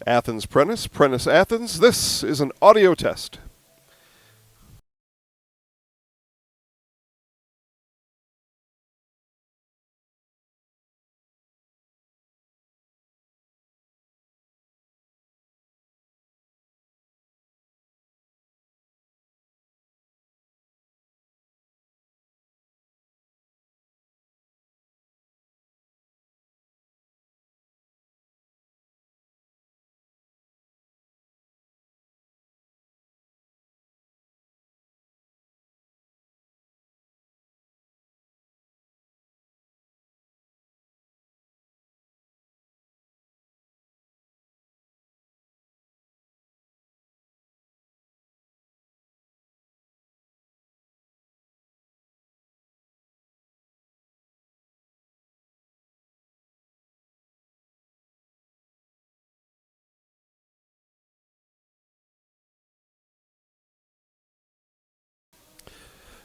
Athens Prentice, Prentice Athens. This is an audio test.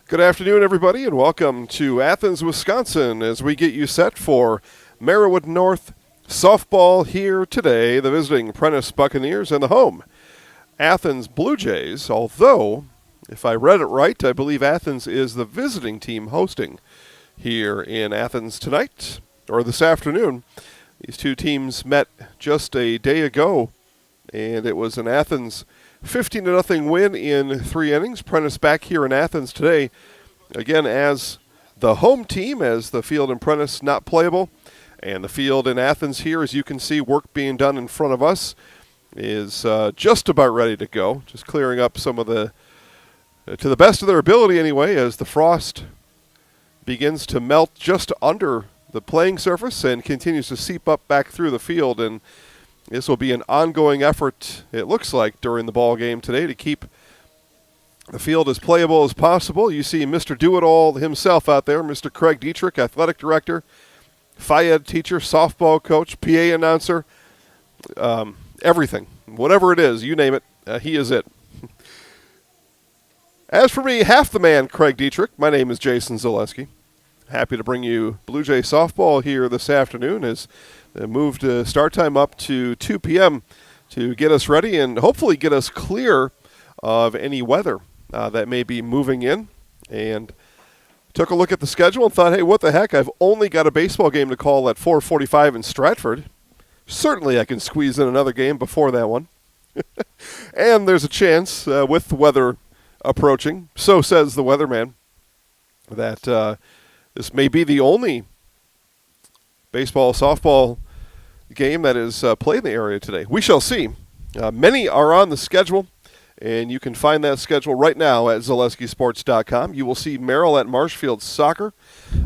Good afternoon, everybody, and welcome to Athens, Wisconsin, as we get you set for Merriwood North softball here today, the visiting Prentice Buccaneers and the home Athens Blue Jays, although, if I read it right, I believe Athens is the visiting team hosting here in Athens tonight, or this afternoon. These two teams met just a day ago, and it was an Athens 15-0 win in 3 innings. Prentice back here in Athens today, again as the home team, as the field in Prentice not playable. And the field in Athens here, as you can see, work being done in front of us, is just about ready to go. Just clearing up some of the, to the best of their ability anyway, as the frost begins to melt just under the playing surface and continues to seep up back through the field. And this will be an ongoing effort, it looks like, during the ball game today to keep the field as playable as possible. You see Mr. Do-It-All himself out there, Mr. Craig Dietrich, athletic director, Phi-Ed teacher, softball coach, PA announcer, everything. Whatever it is, you name it, he is it. As for me, half the man, Craig Dietrich, my name is Jason Zaleski. Happy to bring you Blue Jay softball here this afternoon as they moved start time up to 2 p.m. to get us ready and hopefully get us clear of any weather that may be moving in. And took a look at the schedule and thought, hey, what the heck? I've only got a baseball game to call at 4:45 in Stratford. Certainly I can squeeze in another game before that one. And there's a chance with the weather approaching, so says the weatherman, that this may be the only baseball, softball game that is played in the area today. We shall see. Many are on the schedule, and you can find that schedule right now at ZaleskiSports.com. You will see Merrill at Marshfield Soccer,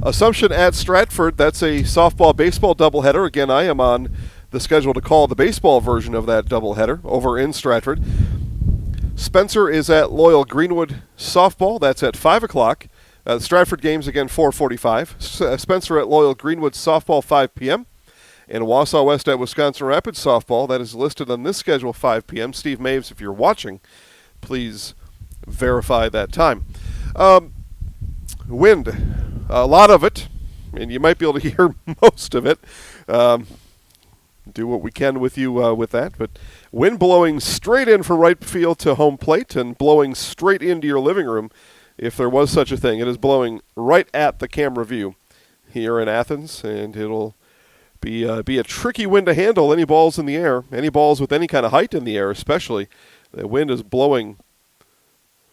Assumption at Stratford. That's a softball-baseball doubleheader. Again, I am on the schedule to call the baseball version of that doubleheader over in Stratford. Spencer is at Loyal Greenwood softball. That's at 5 o'clock. Stratford games, again, 4:45. Spencer at Loyal Greenwood softball, 5 p.m. And Wausau West at Wisconsin Rapids softball. That is listed on this schedule, 5 p.m. Steve Maves, if you're watching, please verify that time. Wind, a lot of it, and you might be able to hear most of it. Do what we can with you with that. But wind blowing straight in for right field to home plate and blowing straight into your living room, if there was such a thing. It is blowing right at the camera view here in Athens, and it'll be a tricky wind to handle. Any balls in the air, any balls with any kind of height in the air especially, the wind is blowing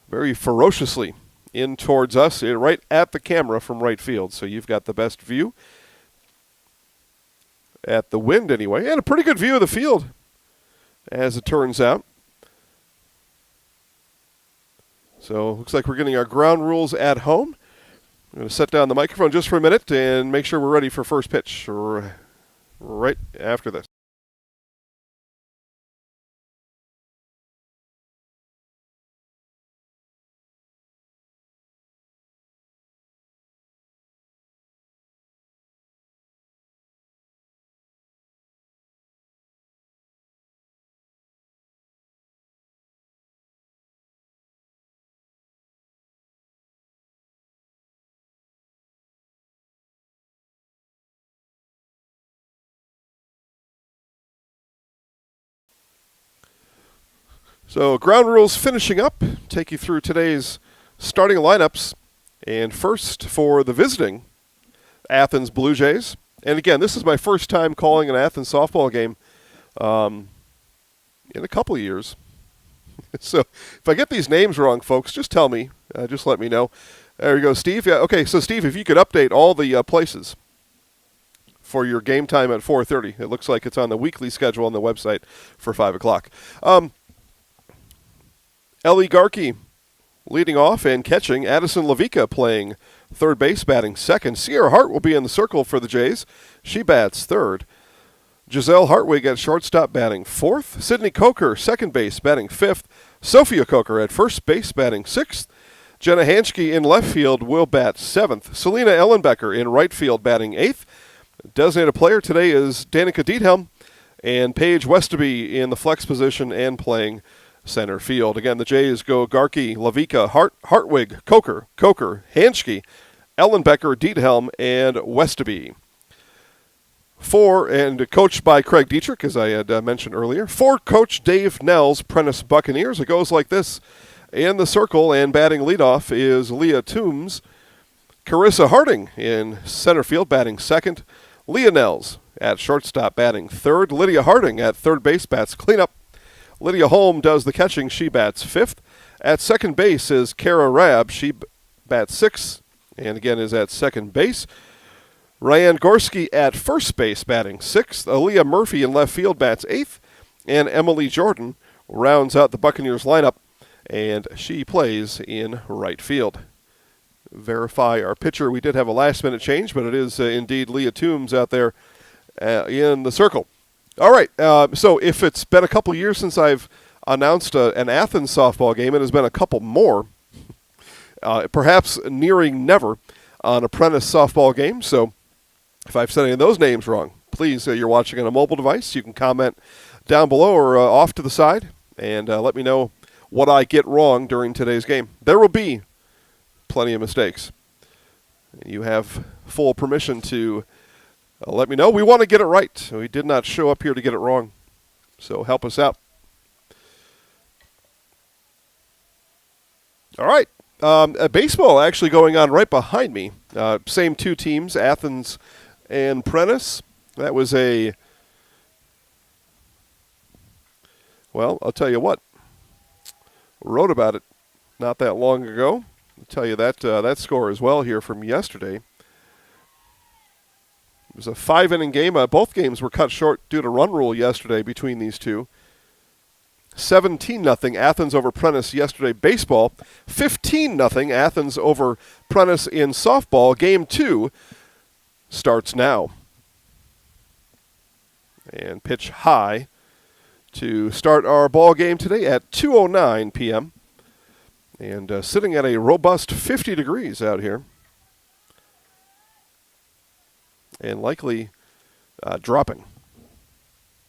very ferociously in towards us, right at the camera from right field. So you've got the best view at the wind anyway, and a pretty good view of the field, as it turns out. So looks like we're getting our ground rules at home. I'm going to set down the microphone just for a minute and make sure we're ready for first pitch right after this. So ground rules finishing up. Take you through today's starting lineups. And first for the visiting Athens Blue Jays. And again, this is my first time calling an Athens softball game in a couple of years. So if I get these names wrong, folks, just tell me. Just let me know. There you go, Steve. Yeah, okay, so Steve, if you could update all the places for your game time at 4:30. It looks like it's on the weekly schedule on the website for 5 o'clock. Ellie Garkey leading off and catching. Addison Lavica playing third base, batting second. Sierra Hart will be in the circle for the Jays. She bats third. Giselle Hartwig at shortstop, batting fourth. Sydney Coker, second base, batting fifth. Sophia Coker at first base, batting sixth. Jenna Hanschke in left field will bat seventh. Selena Ellenbecker in right field, batting eighth. Designated player today is Danica Diethelm, and Paige Westerby in the flex position and playing center field. Again, the Jays go Garkey, Lavica, Hartwig, Coker, Hanschke, Ellenbecker, Diethelm, and Westerby. And coached by Craig Dietrich, as I had mentioned earlier. For Coach Dave Nell's Prentice Buccaneers, it goes like this. In the circle and batting leadoff is Leah Toombs. Carissa Harding in center field, batting second. Leah Nels at shortstop, batting third. Lydia Harding at third base, bats cleanup. Lydia Holm does the catching. She bats fifth. At second base is Kara Rabb. She bats sixth and again is at second base. Ryan Gorski at first base, batting sixth. Aaliyah Murphy in left field, bats eighth. And Emily Jordan rounds out the Buccaneers lineup, and she plays in right field. Verify our pitcher. We did have a last-minute change, but it is indeed Leah Toombs out there in the circle. All right, so if it's been a couple years since I've announced an Athens softball game, it has been a couple more, perhaps nearing never on a Prentice softball game. So if I've said any of those names wrong, please, you're watching on a mobile device, you can comment down below or off to the side and let me know what I get wrong during today's game. There will be plenty of mistakes. You have full permission to let me know. We want to get it right. We did not show up here to get it wrong. So help us out. All right. Baseball actually going on right behind me. Same two teams, Athens and Prentice. That was well, I'll tell you what. Wrote about it not that long ago. I'll tell you that score as well here from yesterday. It was a 5-inning game. Both games were cut short due to run rule yesterday between these two. 17-0 Athens over Prentice yesterday baseball. 15-0 Athens over Prentice in softball. Game 2 starts now. And pitch high to start our ball game today at 2:09 p.m. And sitting at a robust 50 degrees out here. And likely dropping.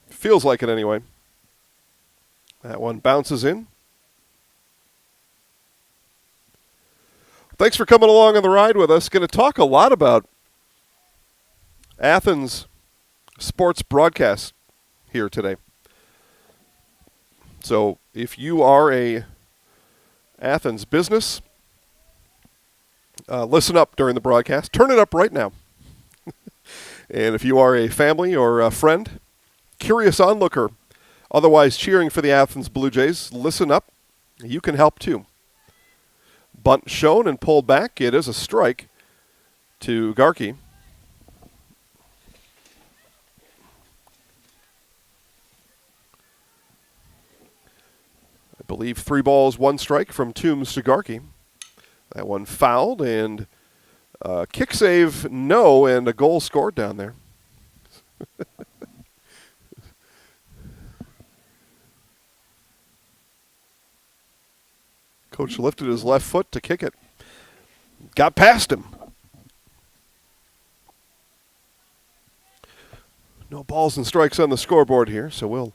Feels like it anyway. That one bounces in. Thanks for coming along on the ride with us. Going to talk a lot about Athens sports broadcast here today. So if you are a Athens business, listen up during the broadcast. Turn it up right now. And if you are a family or a friend, curious onlooker, otherwise cheering for the Athens Blue Jays, listen up. You can help too. Bunt shown and pulled back. It is a strike to Garkey. I believe 3 balls, 1 strike from Toombs to Garkey. That one fouled and kick save, no, and a goal scored down there. Coach lifted his left foot to kick it. Got past him. No balls and strikes on the scoreboard here, so we'll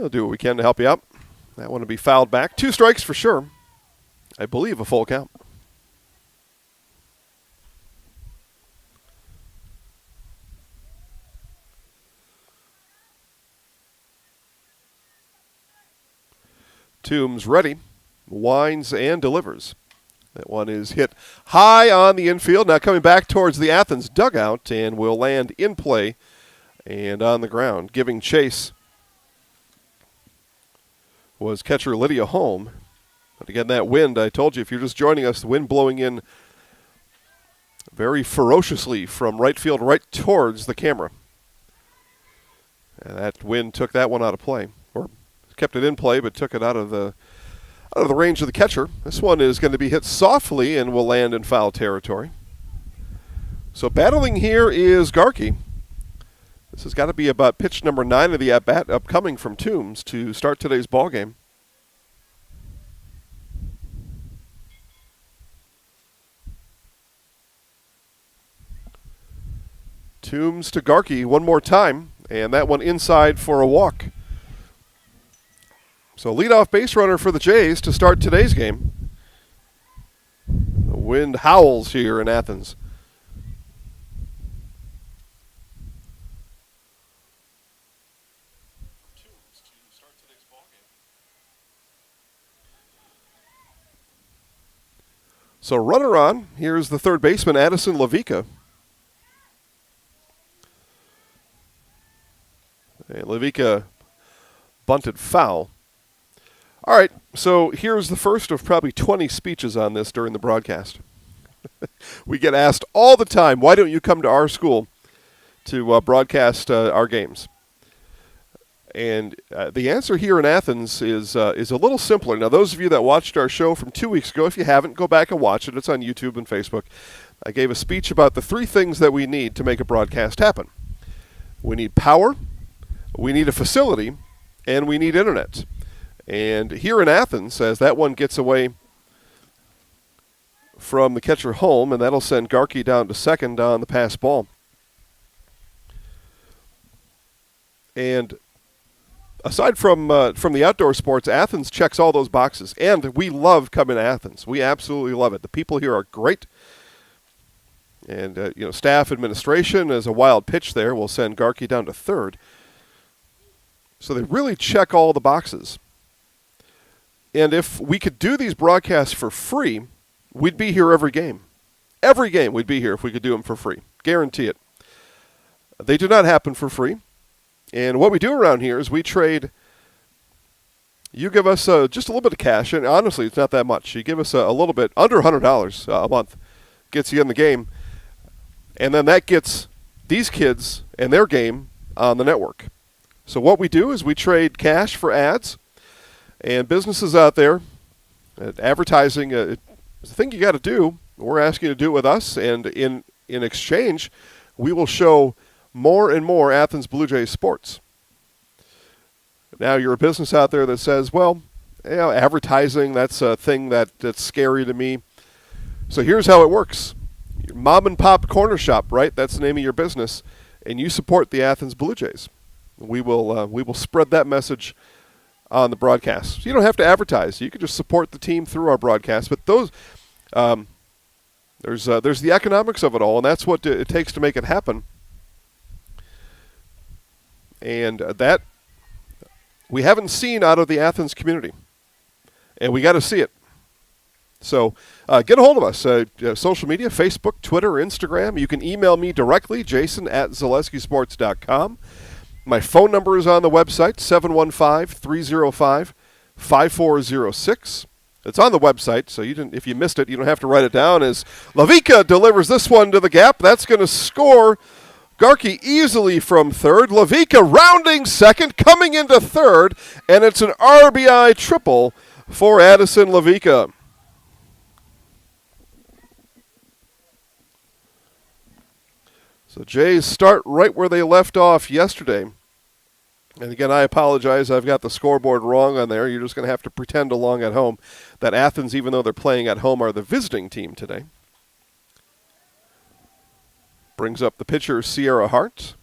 do what we can to help you out. That one will be fouled back. 2 strikes for sure. I believe a full count. Toombs ready, winds and delivers. That one is hit high on the infield. Now coming back towards the Athens dugout and will land in play and on the ground. Giving chase was catcher Lydia Holm. But again, that wind, I told you, if you're just joining us, the wind blowing in very ferociously from right field right towards the camera. And that wind took that one out of play, or kept it in play, but took it out of the range of the catcher. This one is going to be hit softly and will land in foul territory. So battling here is Garkey. This has got to be about pitch number 9 of the at-bat upcoming from Toombs to start today's ball game. Toombs to Garkey one more time, and that one inside for a walk. So leadoff base runner for the Jays to start today's game. The wind howls here in Athens. Toombs to start today's ball game. So runner on. Here's the third baseman, Addison Lavica. And Lavica bunted foul. All right, so here's the first of probably 20 speeches on this during the broadcast. We get asked all the time, why don't you come to our school to broadcast our games? And the answer here in Athens is a little simpler. Now, those of you that watched our show from 2 weeks ago, if you haven't, go back and watch it. It's on YouTube and Facebook. I gave a speech about the 3 things that we need to make a broadcast happen. We need power, we need a facility, and we need internet. And here in Athens, as that one gets away from the catcher Holm, and that'll send Garkey down to second on the pass ball. And aside from the outdoor sports, Athens checks all those boxes. And we love coming to Athens. We absolutely love it. The people here are great. And, staff administration, as a wild pitch there, will send Garkey down to third. So they really check all the boxes. And if we could do these broadcasts for free, we'd be here every game. Every game we'd be here if we could do them for free. Guarantee it. They do not happen for free. And what we do around here is we trade. You give us just a little bit of cash, and honestly, it's not that much. You give us a little bit, under $100 a month, gets you in the game. And then that gets these kids and their game on the network. So what we do is we trade cash for ads. And businesses out there, advertising is the thing you got to do. We're asking you to do it with us, and in exchange, we will show more and more Athens Blue Jays sports. Now, you're a business out there that says, well, advertising, that's a thing that's scary to me. So here's how it works. Your mom and pop corner shop, right? That's the name of your business, and you support the Athens Blue Jays. We will spread that message on the broadcast. So you don't have to advertise. You can just support the team through our broadcast. But those, there's the economics of it all, and that's what it takes to make it happen. And that we haven't seen out of the Athens community, and we got to see it. So get a hold of us. Social media, Facebook, Twitter, Instagram. You can email me directly, jason@zaleskisports.com. My phone number is on the website, 715-305-5406. It's on the website, so if you missed it, you don't have to write it down. As Lavica delivers this one to the gap, that's going to score Garkey easily from third. Lavica rounding second, coming into third, and it's an RBI triple for Addison Lavica. So Jays start right where they left off yesterday. And again, I apologize. I've got the scoreboard wrong on there. You're just going to have to pretend along at home that Athens, even though they're playing at home, are the visiting team today. Brings up the pitcher, Sierra Hart.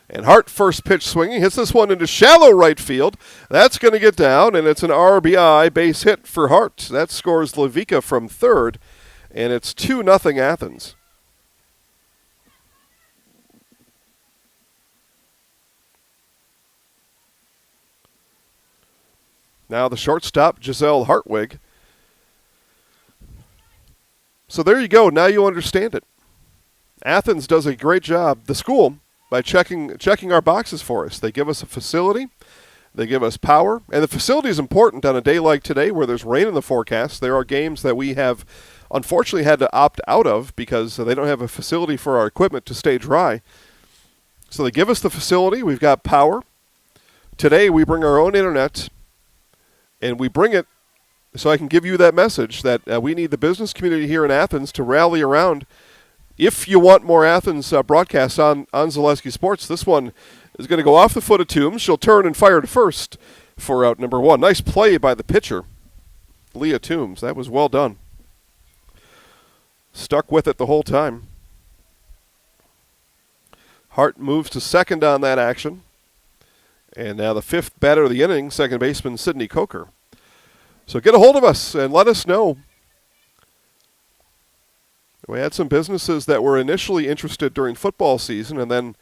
And Hart, first pitch swinging, hits this one into shallow right field. That's going to get down, and it's an RBI base hit for Hart. That scores Lavica from third, and it's 2-0 Athens. Now the shortstop, Giselle Hartwig. So there you go. Now you understand it. Athens does a great job, the school, by checking our boxes for us. They give us a facility. They give us power. And the facility is important on a day like today where there's rain in the forecast. There are games that we have unfortunately had to opt out of because they don't have a facility for our equipment to stay dry. So they give us the facility. We've got power. Today we bring our own internet, and we bring it so I can give you that message that we need the business community here in Athens to rally around. If you want more Athens broadcasts on Zaleski Sports, this one is going to go off the foot of Toombs. She'll turn and fire to first for out number 1. Nice play by the pitcher, Leah Toombs. That was well done. Stuck with it the whole time. Hart moves to second on that action. And now the 5th batter of the inning, second baseman Sydney Coker. So get a hold of us and let us know. We had some businesses that were initially interested during football season and then,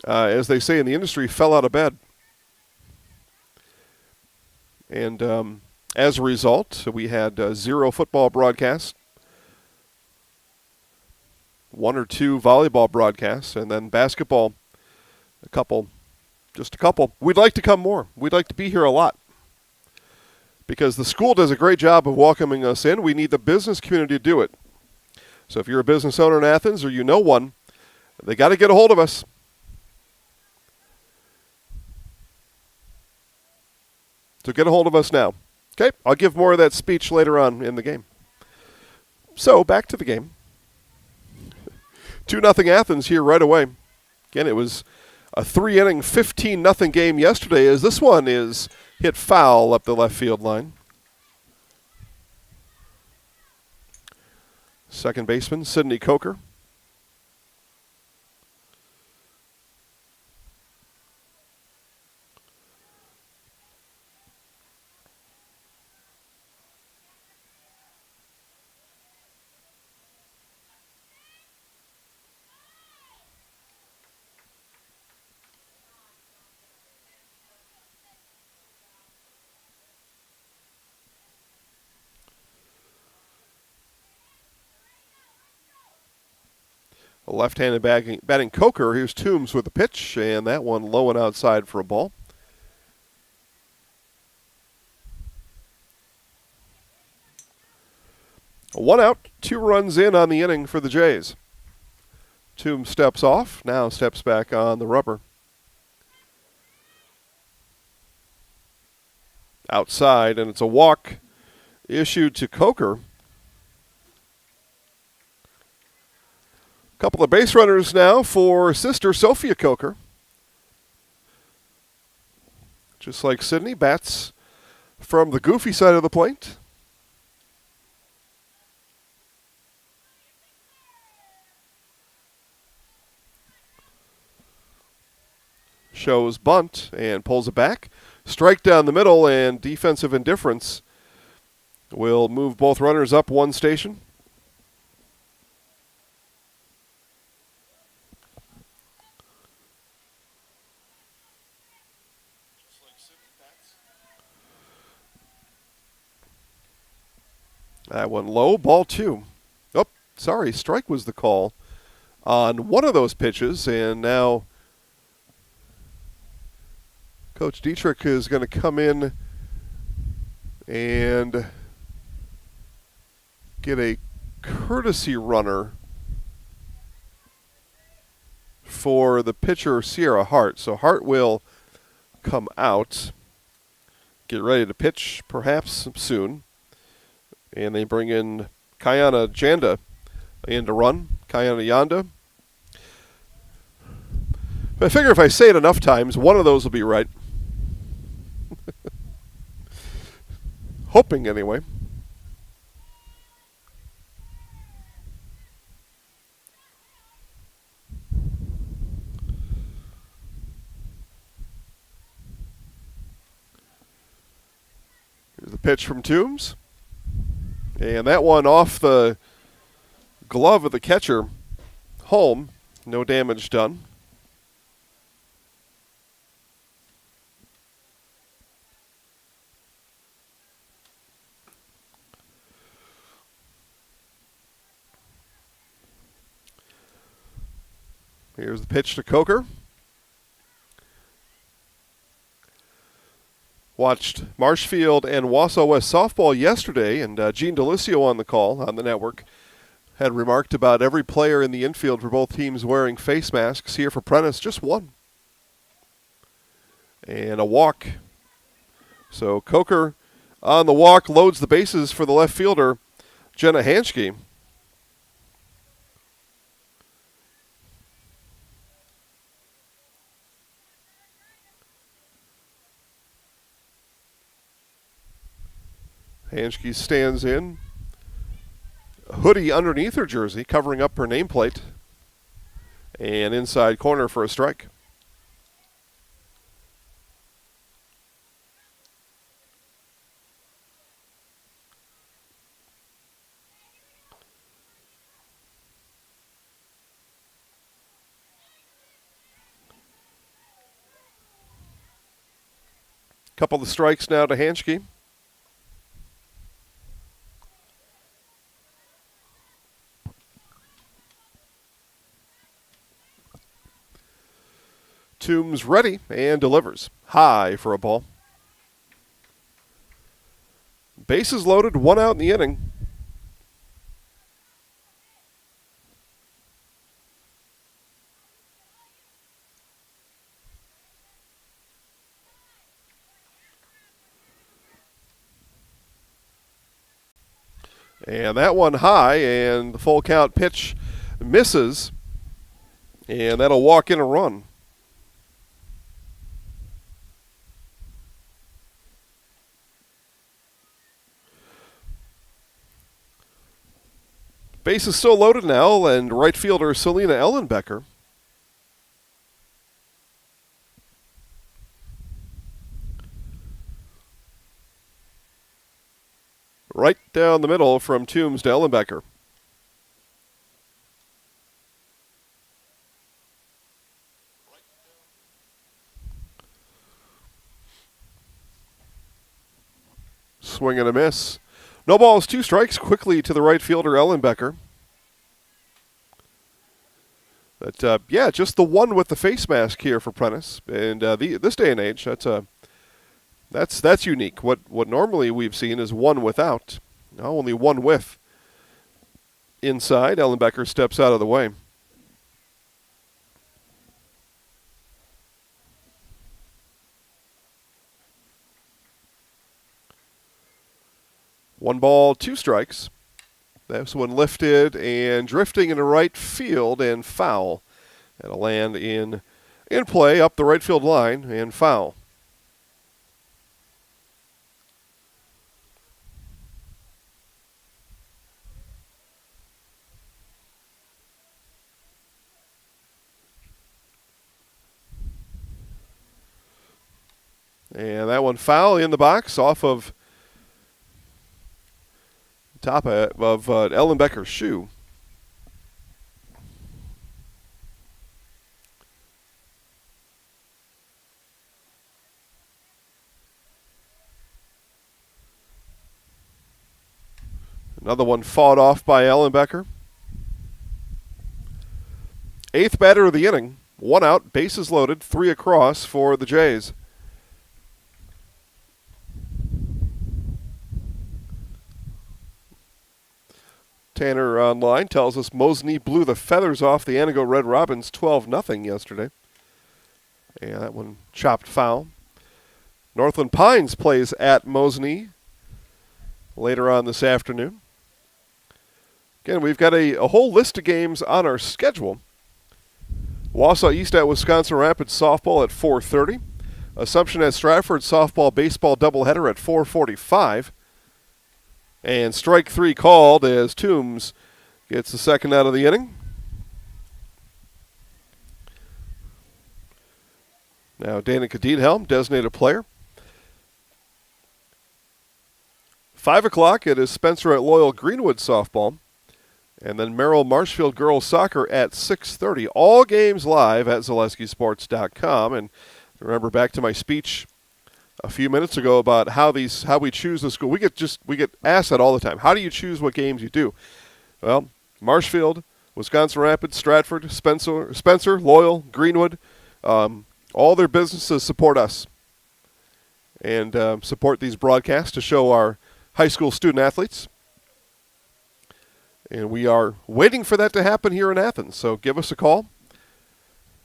as they say in the industry, fell out of bed. And as a result, we had 0 football broadcasts, 1 or 2 volleyball broadcasts, and then basketball, just a couple. We'd like to come more. We'd like to be here a lot because the school does a great job of welcoming us in. We need the business community to do it. So if you're a business owner in Athens or you know one, they got to get a hold of us. So get a hold of us now. Okay, I'll give more of that speech later on in the game. So back to the game. 2-0 Athens here right away. Again, it was a 3-inning, 15-0 game yesterday, as this one is hit foul up the left field line. Second baseman, Sydney Coker. A left-handed batting Coker. Here's Toombs with the pitch, and that one low and outside for a ball. A 1 out, 2 runs in on the inning for the Jays. Toombs steps off, now steps back on the rubber. Outside, and it's a walk issued to Coker. Couple of base runners now for sister Sophia Coker. Just like Sydney, bats from the goofy side of the plate. Shows bunt and pulls it back. Strike down the middle, and defensive indifference will move both runners up 1 station. That one low, ball 2. Oh, sorry, strike was the call on one of those pitches, and now Coach Dietrich is going to come in and get a courtesy runner for the pitcher, Sierra Hart. So Hart will come out, get ready to pitch perhaps soon. And they bring in Kayana Janda in to run. Kayana Yanda. But I figure if I say it enough times, one of those will be right. Hoping, anyway. Here's the pitch from Toombs. And that one off the glove of the catcher, home. No damage done. Here's the pitch to Coker. Watched Marshfield and Wausau West softball yesterday, and Gene Delisio on the call on the network had remarked about every player in the infield for both teams wearing face masks. Here for Prentice, just one. And a walk. So Coker on the walk loads the bases for the left fielder, Jenna Hanschke. Hanschke stands in. A hoodie underneath her jersey, covering up her nameplate. And inside corner for a strike. Couple of strikes now to Hanschke. Toombs ready and delivers. High for a ball. Bases loaded, one out in the inning. And that one high, and the full count pitch misses. And that'll walk in a run. Base is still loaded now, and right fielder Selena Ellenbecker. Right down the middle from Toombs to Ellenbecker. Swing and a miss. No balls, two strikes quickly to the right fielder, Ellenbecker. But, yeah, just the one with the face mask here for Prentice. And this day and age, that's unique. What normally we've seen is one without. Now only one with. Inside, Ellenbecker steps out of the way. One ball, two strikes. This one lifted and drifting into right field and foul. That'll land in play up the right field line and foul. And that one foul in the box off of top of Ellenbecker's shoe. Another one fought off by Ellenbecker. Eighth batter of the inning. One out, bases loaded, three across for the Jays. Tanner online tells us Mosney blew the feathers off the Antigo Red Robins 12-0 yesterday. And that one chopped foul. Northland Pines plays at Mosney later on this afternoon. Again, we've got a whole list of games on our schedule. Wausau East at Wisconsin Rapids softball at 4:30. Assumption at Stratford softball baseball doubleheader at 4:45. And strike three called as Toombs gets the second out of the inning. Now Danica Diethelm, designated player. 5 o'clock, it is Spencer at Loyal Greenwood softball. And then Merrill Marshfield girls soccer at 6:30. All games live at ZaleskiSports.com. And remember, back to my speech a few minutes ago about how we choose the school. We get asked that all the time. How do you choose what games you do? Well, Marshfield, Wisconsin Rapids, Stratford, Spencer, Loyal, Greenwood, all their businesses support us and support these broadcasts to show our high school student athletes. And we are waiting for that to happen here in Athens. So give us a call.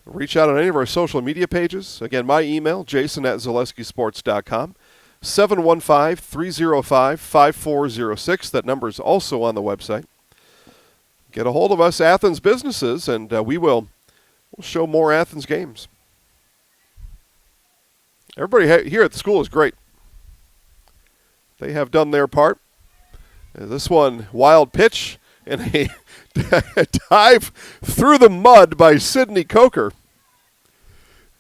Reach out on any of our social media pages. Again, my email, jason@zaleskisports.com, 715-305-5406. That number is also on the website. Get a hold of us, Athens businesses, and we'll show more Athens games. Everybody here at the school is great. They have done their part. This one, wild pitch, and a dive through the mud by Sidney Coker.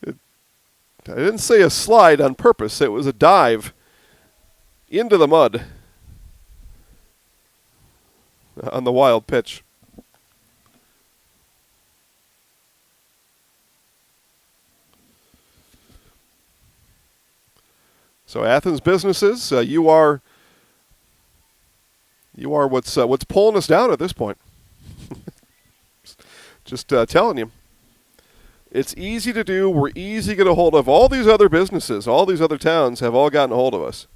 I didn't say a slide on purpose. It was a dive into the mud on the wild pitch. So Athens businesses, you are what's pulling us down at this point. Just telling you. It's easy to do. We're easy to get a hold of. All these other businesses, all these other towns have all gotten a hold of us.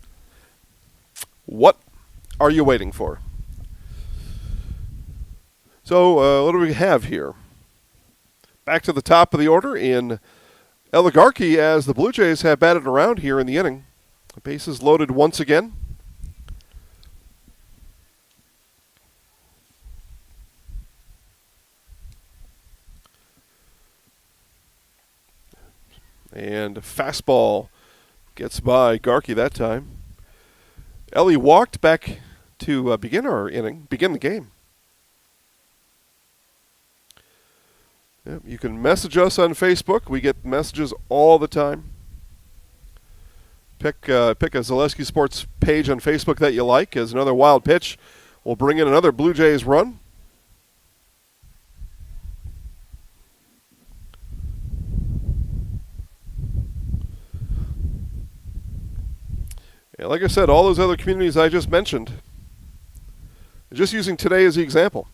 What are you waiting for? So what do we have here? Back to the top of the order in Eligarki as the Blue Jays have batted around here in the inning. The bases loaded once again. And fastball gets by Garkey that time. Ellie walked back to begin the game. Yep, you can message us on Facebook. We get messages all the time. Pick a Zaleski Sports page on Facebook that you like as another wild pitch. We'll bring in another Blue Jays run. And like I said, all those other communities I just mentioned, just using today as the example.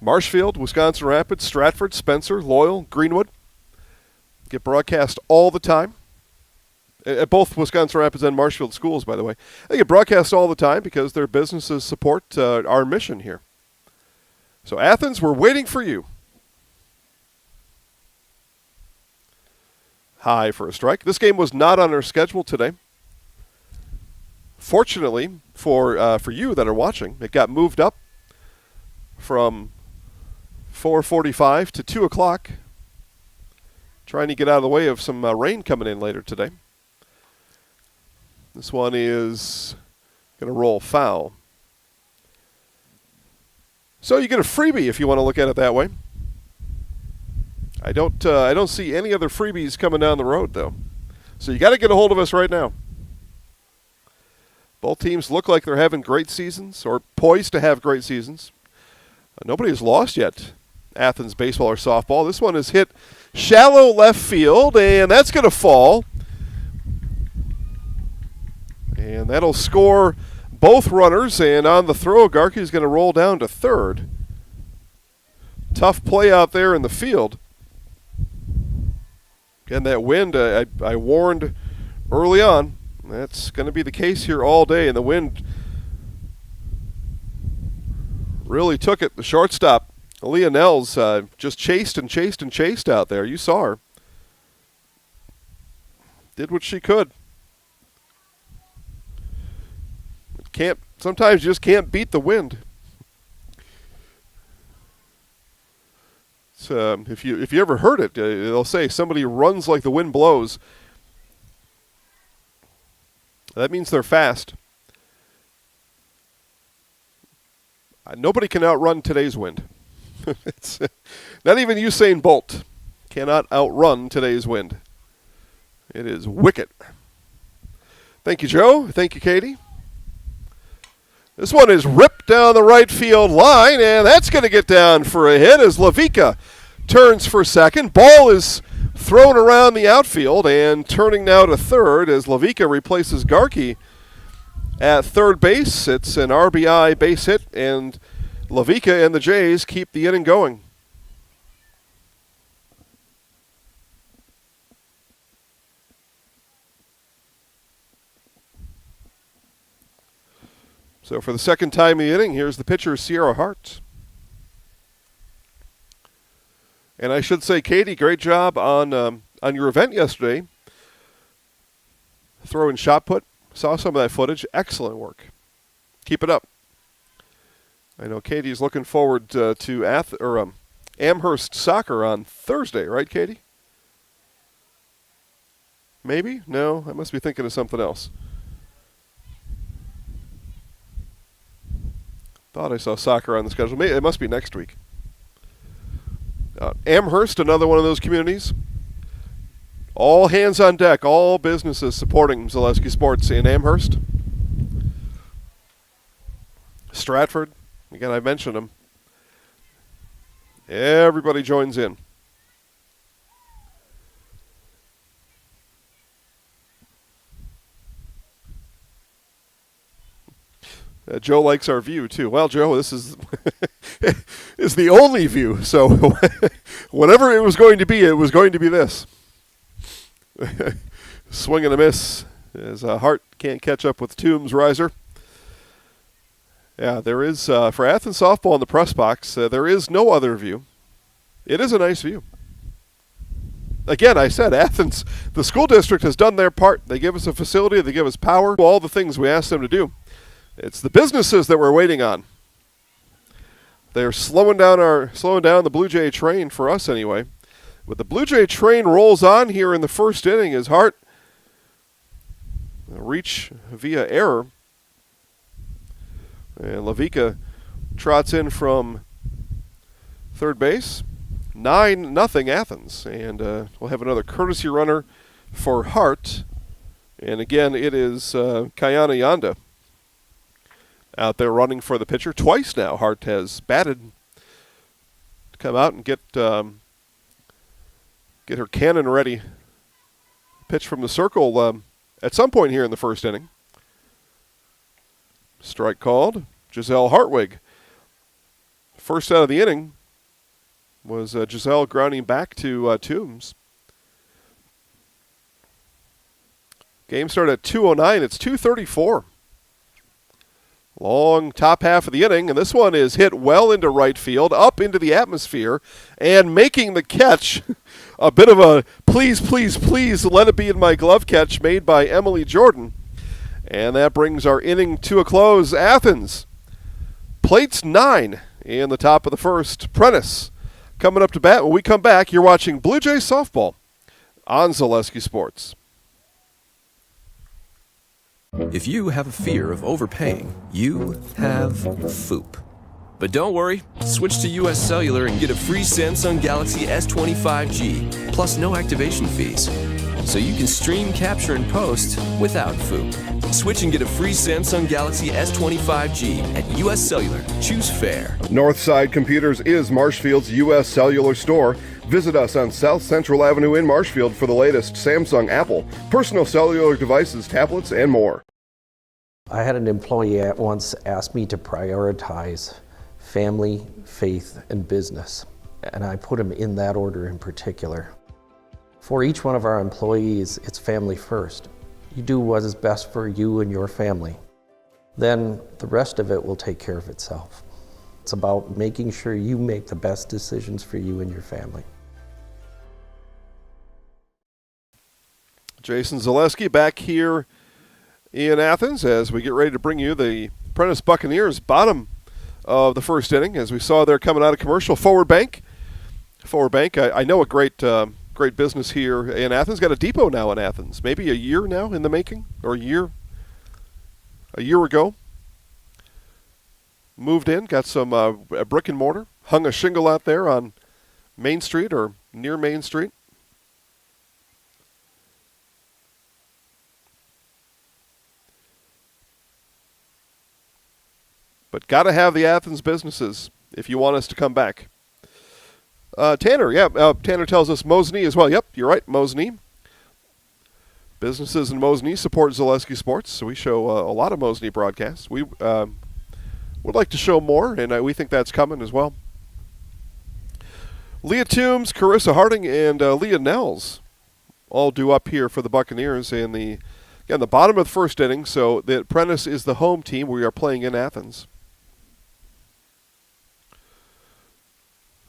Marshfield, Wisconsin Rapids, Stratford, Spencer, Loyal, Greenwood get broadcast all the time. At both Wisconsin Rapids and Marshfield schools, by the way. They get broadcast all the time because their businesses support our mission here. So Athens, we're waiting for you. High for a strike. This game was not on our schedule today. Fortunately for you that are watching, it got moved up from 4:45 to 2 o'clock, trying to get out of the way of some rain coming in later today. This one is going to roll foul. So you get a freebie if you want to look at it that way. I don't see any other freebies coming down the road, though. So you got to get a hold of us right now. Both teams look like they're having great seasons or poised to have great seasons. Nobody has lost yet, Athens baseball or softball. This one is hit shallow left field, and that's going to fall. And that'll score both runners, and on the throw, Garkey is going to roll down to third. Tough play out there in the field. Again, that wind, I warned early on, that's going to be the case here all day, and the wind really took it. The shortstop, Aaliyah Nels, just chased and chased and chased out there. You saw her. Did what she could. Sometimes you just can't beat the wind. If you ever heard it, they'll say somebody runs like the wind blows. That means they're fast. Nobody can outrun today's wind. It's not even Usain Bolt cannot outrun today's wind. It is wicked. Thank you, Joe. Thank you, Katie. This one is ripped down the right field line, and that's going to get down for a hit as Lavica turns for second. Ball is thrown around the outfield and turning now to third as Lavica replaces Garkey at third base. It's an RBI base hit, and Lavica and the Jays keep the inning going. So for the second time in the inning, here's the pitcher, Sierra Hart. And I should say, Katie, great job on your event yesterday. Throw and shot put. Saw some of that footage. Excellent work. Keep it up. I know Katie's looking forward to Amherst soccer on Thursday, right, Katie? Maybe? No, I must be thinking of something else. Thought I saw soccer on the schedule. It must be next week. Amherst, another one of those communities. All hands on deck, all businesses supporting Zaleski Sports in Amherst. Stratford, again, I mentioned them. Everybody joins in. Joe likes our view, too. Well, Joe, this is is the only view. So whatever it was going to be this. Swing and a miss as Hart can't catch up with Toombs' riser. Yeah, there is, for Athens softball in the press box, there is no other view. It is a nice view. Again, I said Athens, the school district has done their part. They give us a facility, they give us power, all the things we asked them to do. It's the businesses that we're waiting on. They're slowing down the Blue Jay train for us anyway. But the Blue Jay train rolls on here in the first inning as Hart reach via error. And Lavica trots in from third base. 9-0 Athens. And we'll have another courtesy runner for Hart. And again, it is Kayana Yanda out there running for the pitcher. Twice now Hart has batted to come out and get her cannon ready. Pitch from the circle at some point here in the first inning. Strike called. Giselle Hartwig. First out of the inning was Giselle grounding back to Toombs. Game started at 2:09. It's 2:34. Long top half of the inning, and this one is hit well into right field, up into the atmosphere, and making the catch, a bit of a please, please, please let it be in my glove catch made by Emily Jordan. And that brings our inning to a close. Athens, plates 9 in the top of the first. Prentice coming up to bat. When we come back, you're watching Blue Jay softball on Zaleski Sports. If you have a fear of overpaying, you have FOOP. But don't worry, switch to US Cellular and get a free Samsung Galaxy S25G, plus no activation fees. So you can stream, capture, and post without FOOP. Switch and get a free Samsung Galaxy S25G at US Cellular. Choose fair. Northside Computers is Marshfield's US Cellular store. Visit us on South Central Avenue in Marshfield for the latest Samsung, Apple, personal cellular devices, tablets, and more. I had an employee at once ask me to prioritize family, faith, and business, and I put them in that order in particular. For each one of our employees, it's family first. You do what is best for you and your family. Then the rest of it will take care of itself. It's about making sure you make the best decisions for you and your family. Jason Zaleski back here in Athens as we get ready to bring you the Prentice Buccaneers bottom of the first inning. As we saw there coming out of commercial, Forward Bank. I know a great business here in Athens. Got a depot now in Athens. Maybe a year now in the making, or a year ago. Moved in, got some brick and mortar, hung a shingle out there on Main Street or near Main Street. But got to have the Athens businesses if you want us to come back. Tanner, Tanner tells us Mosney as well. Yep, you're right, Mosney. Businesses in Mosney support Zaleski Sports, so we show a lot of Mosney broadcasts. We would like to show more, and we think that's coming as well. Leah Toombs, Carissa Harding, and Leah Nels all due up here for the Buccaneers in the bottom of the first inning. So the Prentice is the home team. We are playing in Athens.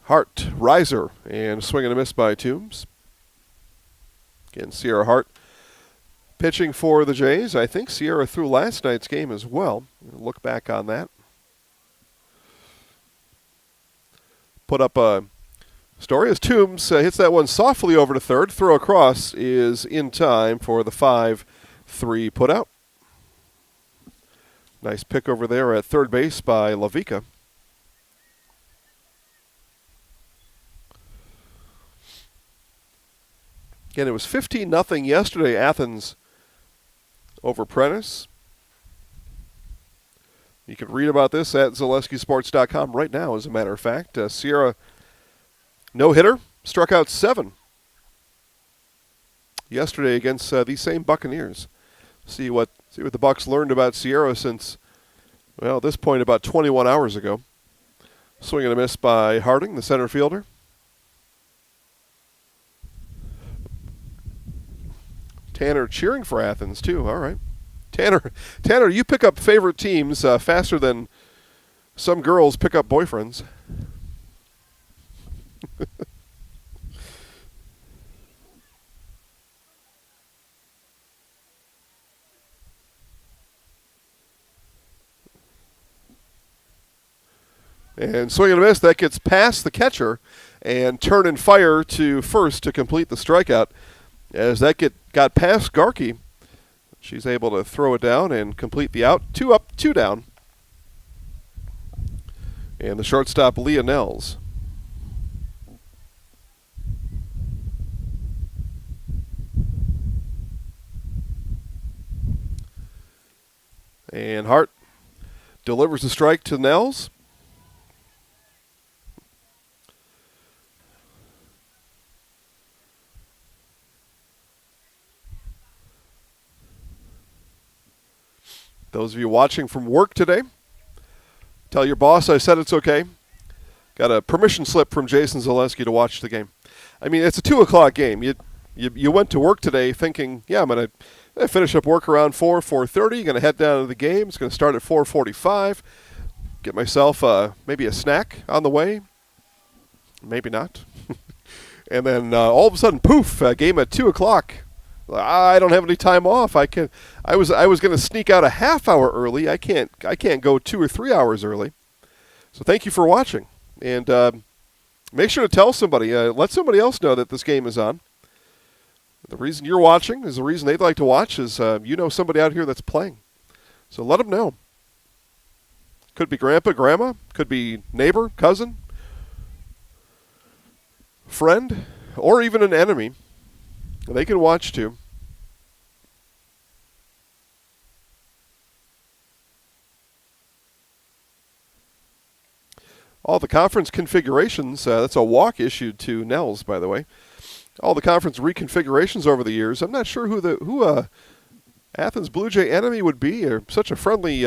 Hart, riser, and swing and a miss by Toombs. Again, Sierra Hart pitching for the Jays. I think Sierra threw last night's game as well. Look back on that. Put up a story as Toombs hits that one softly over to third. Throw across is in time for the 5-3 putout. Nice pick over there at third base by Lavica. Again, it was 15-0 yesterday, Athens over Prentice. You can read about this at ZaleskiSports.com right now, as a matter of fact. Sierra, no-hitter, struck out 7 yesterday against these same Buccaneers. See what the Bucs learned about Sierra since, well, at this point, about 21 hours ago. Swing and a miss by Harding, the center fielder. Tanner cheering for Athens, too. All right. Tanner, you pick up favorite teams faster than some girls pick up boyfriends. And swing and a miss, that gets past the catcher and turn and fire to first to complete the strikeout. As that got past Garkey, she's able to throw it down and complete the out. 2 up, 2 down. And the shortstop, Leah Nels. And Hart delivers the strike to Nels. Those of you watching from work today, tell your boss I said it's okay. Got a permission slip from Jason Zaleski to watch the game. I mean, it's a 2 o'clock game. You went to work today thinking, yeah, I'm going to finish up work around 4:30. Going to head down to the game. It's going to start at 4:45. Get myself maybe a snack on the way. Maybe not. And then all of a sudden, poof, game at 2 o'clock. I don't have any time off. I was going to sneak out a half hour early. I can't go 2 or 3 hours early. So thank you for watching, and make sure to tell somebody. Let somebody else know that this game is on. The reason you're watching is the reason they'd like to watch. Is you know somebody out here that's playing, so let them know. Could be grandpa, grandma, could be neighbor, cousin, friend, or even an enemy. They can watch too. All the conference configurations, that's a walk issued to Nels, by the way. All the conference reconfigurations over the years. I'm not sure who Athens Blue Jay enemy would be. They're such a friendly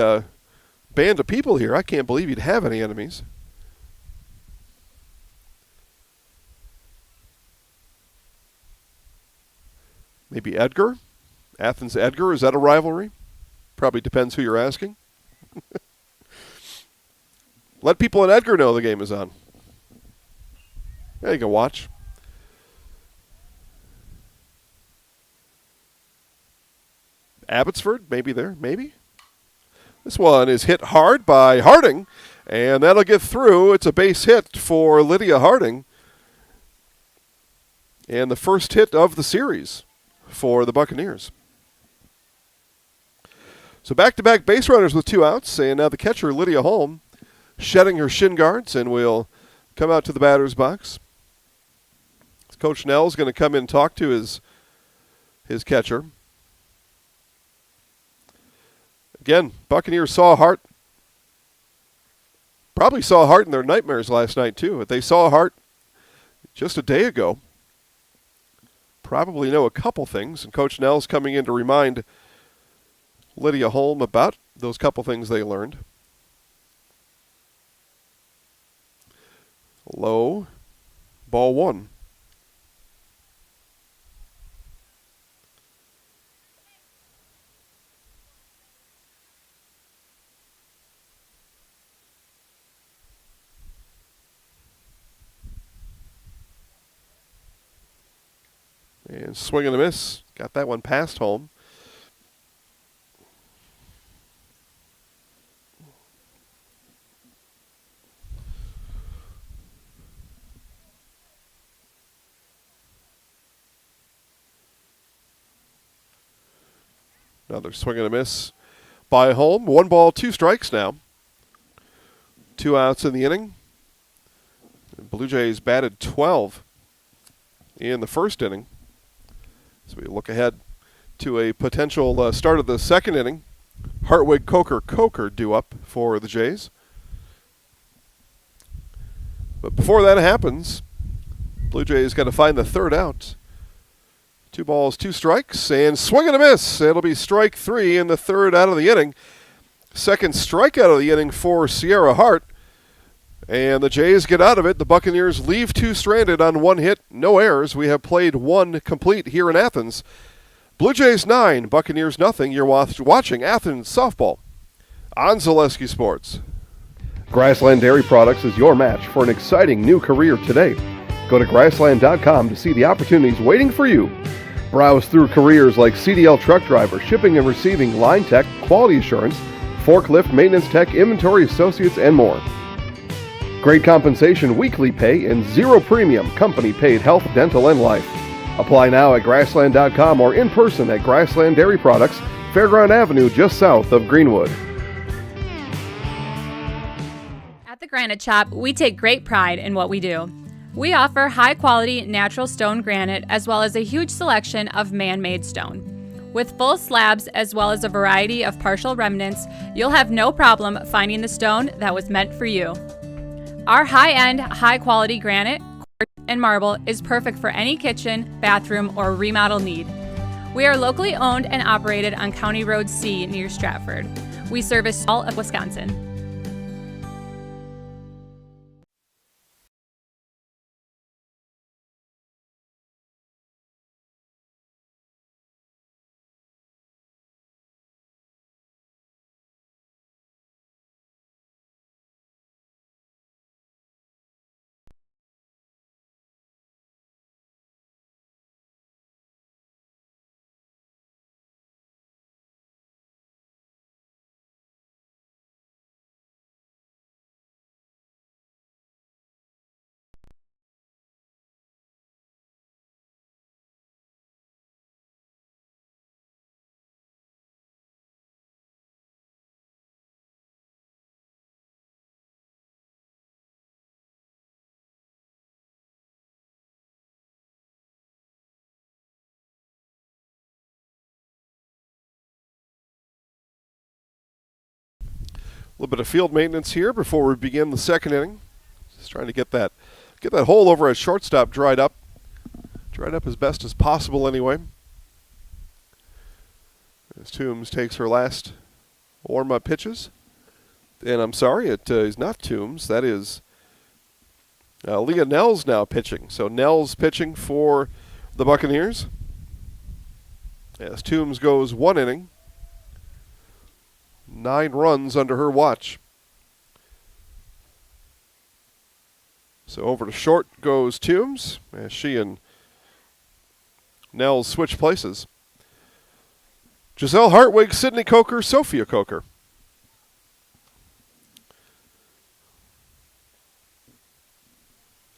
band of people here. I can't believe you'd have any enemies. Maybe Edgar? Athens Edgar, is that a rivalry? Probably depends who you're asking. Let people in Edgar know the game is on. Yeah, you can watch. Abbotsford, maybe there, maybe. This one is hit hard by Harding, and that'll get through. It's a base hit for Lydia Harding. And the first hit of the series for the Buccaneers. So back-to-back base runners with 2 outs, and now the catcher, Lydia Holm, shedding her shin guards, and will come out to the batter's box. Coach Nell's going to come in and talk to his catcher. Again, Buccaneers saw Hart. Probably saw Hart in their nightmares last night, too. If they saw Hart just a day ago, probably know a couple things, and Coach Nell's coming in to remind Lydia Holm about those couple things they learned. Low. Ball one. And swing and a miss. Got that one past home. Another swing and a miss by home. 1 ball, 2 strikes now. 2 outs in the inning. The Blue Jays batted 12 in the first inning. So we look ahead to a potential start of the second inning. Hartwig, Coker due up for the Jays. But before that happens, Blue Jays got to find the third out. 2 balls, 2 strikes, and swing and a miss. It'll be strike 3 in the third out of the inning. Second strikeout of the inning for Sierra Hart. And the Jays get out of it. The Buccaneers leave 2 stranded on 1 hit, no errors. We have played 1 complete here in Athens. Blue Jays 9, Buccaneers nothing. You're watching Athens softball on Zaleski Sports. Grassland Dairy Products is your match for an exciting new career today. Go to grassland.com to see the opportunities waiting for you. Browse through careers like CDL truck driver, shipping and receiving, line tech, quality assurance, forklift, maintenance tech, inventory associates, and more. Great compensation, weekly pay, and 0 premium, company paid health, dental, and life. Apply now at grassland.com or in person at Grassland Dairy Products, Fairground Avenue, just south of Greenwood. At the Granite Shop, we take great pride in what we do. We offer high-quality natural stone granite as well as a huge selection of man-made stone. With full slabs as well as a variety of partial remnants, you'll have no problem finding the stone that was meant for you. Our high-end, high-quality granite, quartz, and marble is perfect for any kitchen, bathroom, or remodel need. We are locally owned and operated on County Road C near Stratford. We service all of Wisconsin. A little bit of field maintenance here before we begin the second inning. Just trying to get that hole over at shortstop dried up as best as possible anyway. As Toombs takes her last warm-up pitches. And I'm sorry, it is not Toombs. That is Leah Nels now pitching. So Nels pitching for the Buccaneers. As Toombs goes 1 inning. 9 runs under her watch. So over to short goes Toombs as she and Nels switch places. Giselle Hartwig, Sydney Coker, Sophia Coker.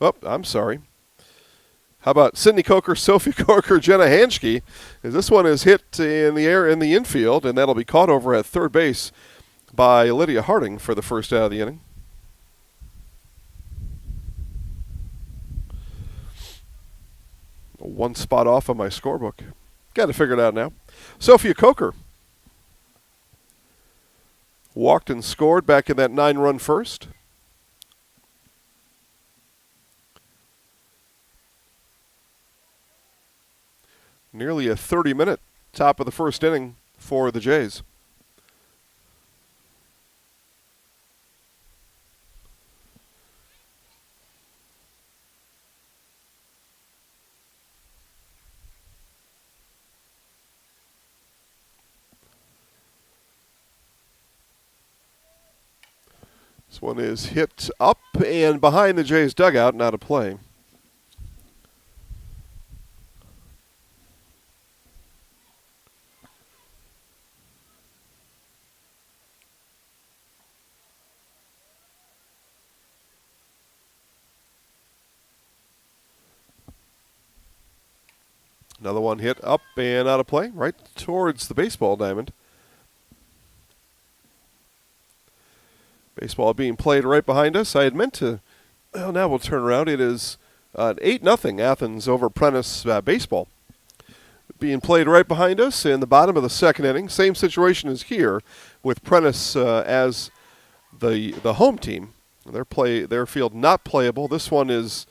Oh, I'm sorry. How about Sydney Coker, Sophie Coker, Jenna Hanschke? This one is hit in the air in the infield, and that'll be caught over at third base by Lydia Harding for the first out of the inning. One spot off on my scorebook. Got to figure it out now. Sophia Coker walked and scored back in that 9-run first. Nearly a 30-minute top of the first inning for the Jays. This one is hit up and behind the Jays dugout and out of play. Another one hit up and out of play, right towards the baseball diamond. Baseball being played right behind us. I had meant to, well, now we'll turn around. It is 8-0 Athens over Prentice baseball. Being played right behind us in the bottom of the second inning. Same situation as here with Prentice as the home team. Their field not playable. This one is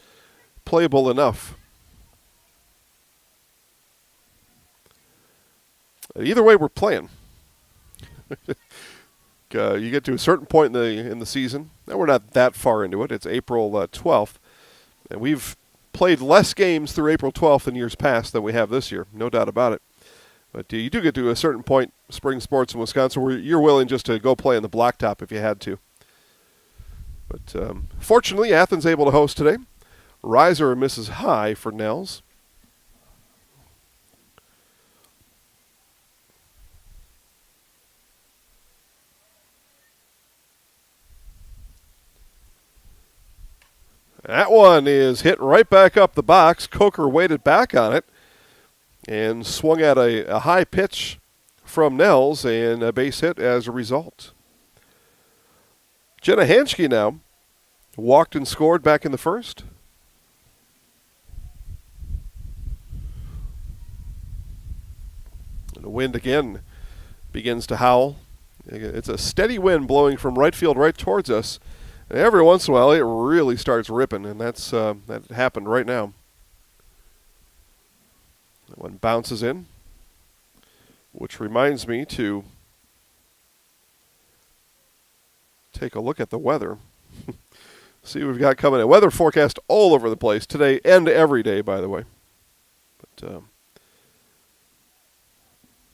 playable enough. Either way, we're playing. You get to a certain point in the season. Now we're not that far into it. It's April 12th, and we've played less games through April 12th in years past than we have this year. No doubt about it. But you do get to a certain point, spring sports in Wisconsin, where you're willing just to go play on the blacktop if you had to. But fortunately, Athens able to host today. Riser misses high for Nels. That one is hit right back up the box. Coker waited back on it and swung at a high pitch from Nels and a base hit as a result. Jenna Hanschke now walked and scored back in the first. And the wind again begins to howl. It's a steady wind blowing from right field right towards us. And every once in a while, it really starts ripping, and that happened right now. That one bounces in, which reminds me to take a look at the weather. See what we've got coming in. Weather forecast all over the place today and every day, by the way. But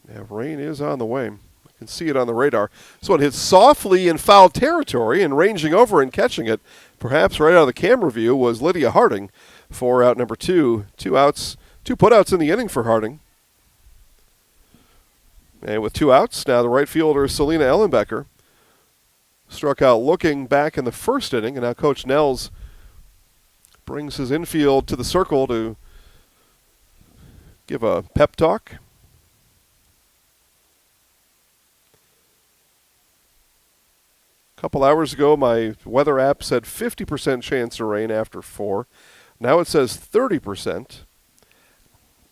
yeah, rain is on the way. Can see it on the radar. This one hits softly in foul territory, and ranging over and catching it, perhaps right out of the camera view, was Lydia Harding for out number 2. 2 outs, 2 putouts in the inning for Harding. And with 2 outs, now the right fielder, Selena Ellenbecker, struck out looking back in the first inning, and now Coach Nels brings his infield to the circle to give a pep talk. A couple hours ago, my weather app said 50% chance of rain after 4. Now it says 30%.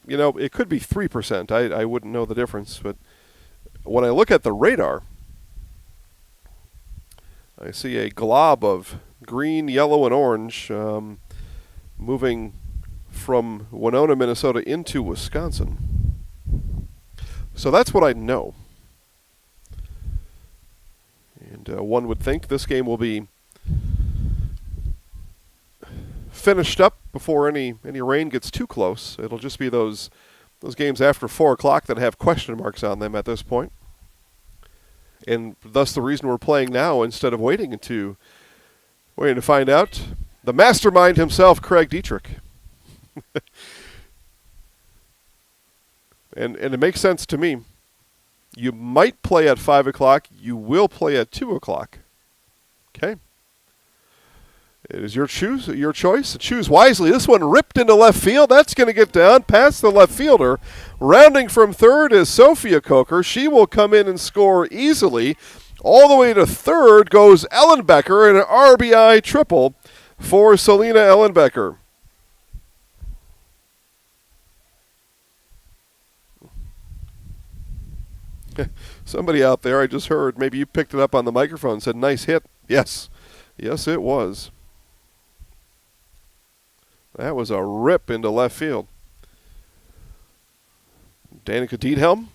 You know, it could be 3%. I wouldn't know the difference. But when I look at the radar, I see a glob of green, yellow, and orange moving from Winona, Minnesota into Wisconsin. So that's what I know. And one would think this game will be finished up before any rain gets too close. It'll just be those games after 4 o'clock that have question marks on them at this point. And thus the reason we're playing now instead of waiting to find out. The mastermind himself, Craig Dietrich. and it makes sense to me. You might play at 5 o'clock. You will play at 2 o'clock. Okay? It is your choice. Choose wisely. This one ripped into left field. That's going to get down past the left fielder. Rounding from third is Sophia Coker. She will come in and score easily. All the way to third goes Ellenbecker, and an RBI triple for Selena Ellenbecker. Somebody out there, I just heard, maybe you picked it up on the microphone, said, nice hit. Yes. Yes, it was. That was a rip into left field. Danica Diethelm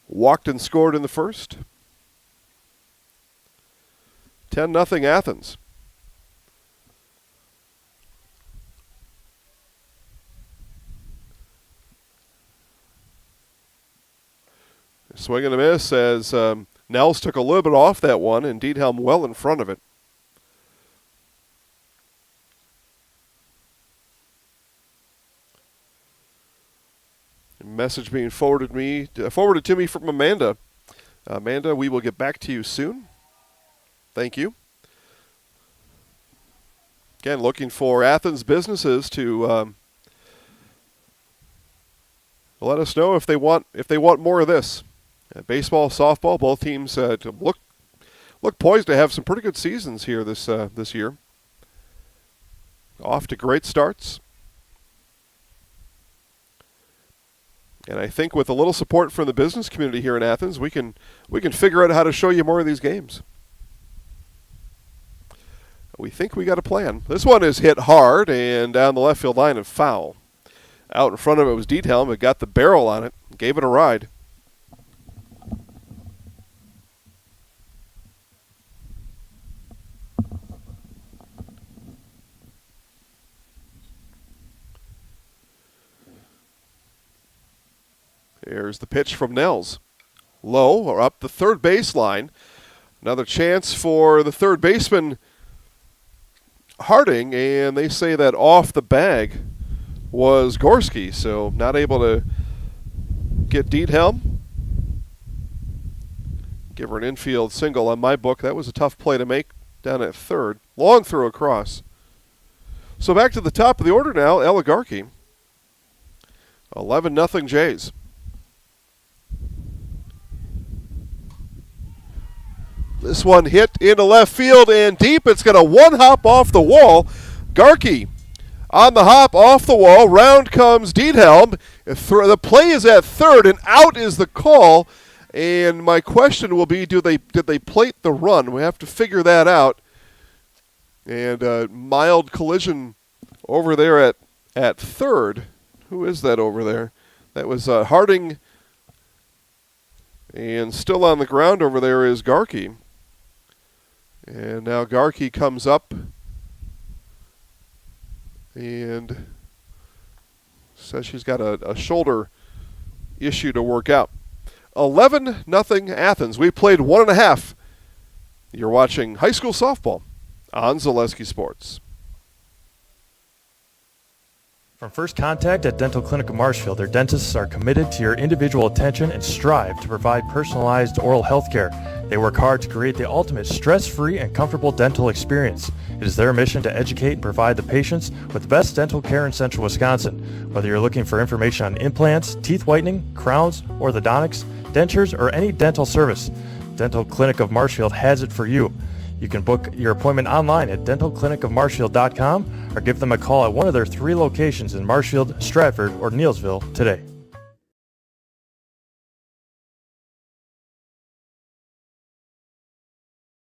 walked and scored in the first. 10-0 Athens. Swing and a miss as Nels took a little bit off that one, and Diethelm well in front of it. Message being forwarded to me from Amanda. Amanda, we will get back to you soon. Thank you. Again, looking for Athens businesses to let us know if they want more of this. Baseball, softball, both teams look poised to have some pretty good seasons here this year. Off to great starts. And I think with a little support from the business community here in Athens, we can figure out how to show you more of these games. We think we got a plan. This one is hit hard and down the left field line and foul. Out in front of it was Diethelm. It got the barrel on it, gave it a ride. Here's the pitch from Nels. Low or up the third baseline. Another chance for the third baseman, Harding, and they say that off the bag was Gorski, so not able to get Diethelm. Give her an infield single on my book. That was a tough play to make down at third. Long throw across. So back to the top of the order now, Eligarki. 11-0 Jays. This one hit into left field and deep. It's going to one hop off the wall. Garkey on the hop off the wall. Round comes Diethelm. The play is at third and out is the call. And my question will be, did they plate the run? We have to figure that out. And a mild collision over there at third. Who is that over there? That was Harding. And still on the ground over there is Garkey. And now Garkey comes up and says she's got a shoulder issue to work out. 11-0 Athens. We played 1.5. You're watching high school softball on Zaleski Sports. From first contact at Dental Clinic of Marshfield, their dentists are committed to your individual attention and strive to provide personalized oral health care. They work hard to create the ultimate stress-free and comfortable dental experience. It is their mission to educate and provide the patients with the best dental care in central Wisconsin. Whether you're looking for information on implants, teeth whitening, crowns, orthodontics, dentures, or any dental service, Dental Clinic of Marshfield has it for you. You can book your appointment online at dentalclinicofmarshfield.com or give them a call at one of their 3 locations in Marshfield, Stratford, or Neillsville today.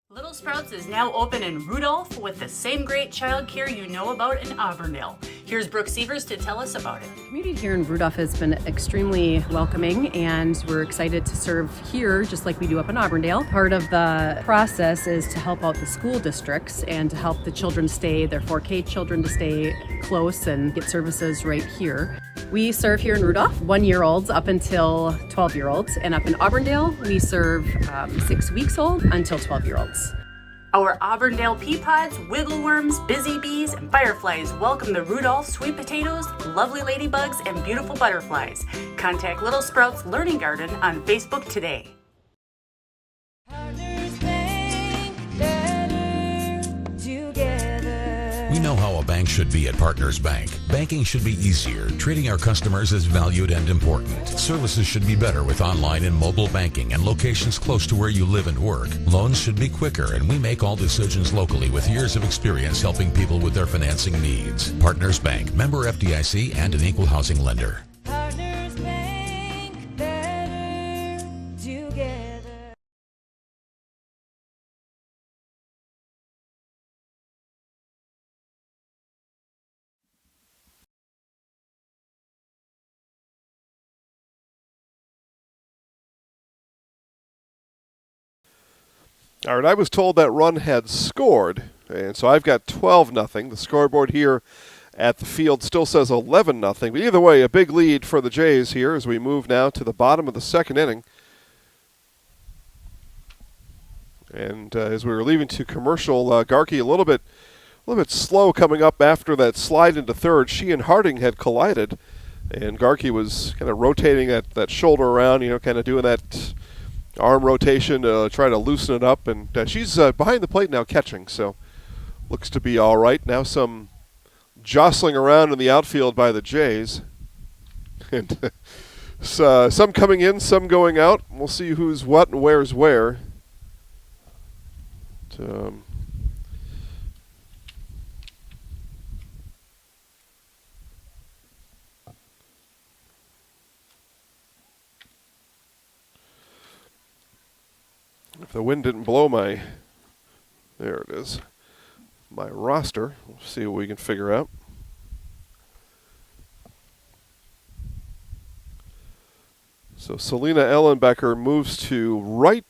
Little Sprouts is now open in Rudolph with the same great childcare you know about in Auburndale. Here's Brooke Sievers to tell us about it. The community here in Rudolph has been extremely welcoming, and we're excited to serve here just like we do up in Auburndale. Part of the process is to help out the school districts and to help the children their 4K children to stay close and get services right here. We serve here in Rudolph 1-year-olds up until 12-year-olds, and up in Auburndale we serve 6 weeks old until 12-year-olds. Our Auburndale pea pods, wiggleworms, busy bees, and fireflies welcome the Rudolph sweet potatoes, lovely ladybugs, and beautiful butterflies. Contact Little Sprouts Learning Garden on Facebook today. We know how a bank should be at Partners Bank. Banking should be easier, treating our customers as valued and important. Services should be better with online and mobile banking and locations close to where you live and work. Loans should be quicker, and we make all decisions locally with years of experience helping people with their financing needs. Partners Bank, member FDIC, and an equal housing lender. Partners Bank, better together. All right, I was told that run had scored, and so I've got 12-0. The scoreboard here at the field still says 11-0. But either way, a big lead for the Jays here as we move now to the bottom of the second inning. And as we were leaving to commercial, Garkey a little bit slow coming up after that slide into third. She and Harding had collided, And Garkey was kind of rotating that shoulder around, kind of doing that arm rotation to try to loosen it up. And she's behind the plate now catching, so looks to be all right. Now some jostling around in the outfield by the Jays. And some coming in, some going out. We'll see who's what and where's where. If the wind didn't blow there it is, my roster. We'll see what we can figure out. So Selena Ellenbecker moves to right.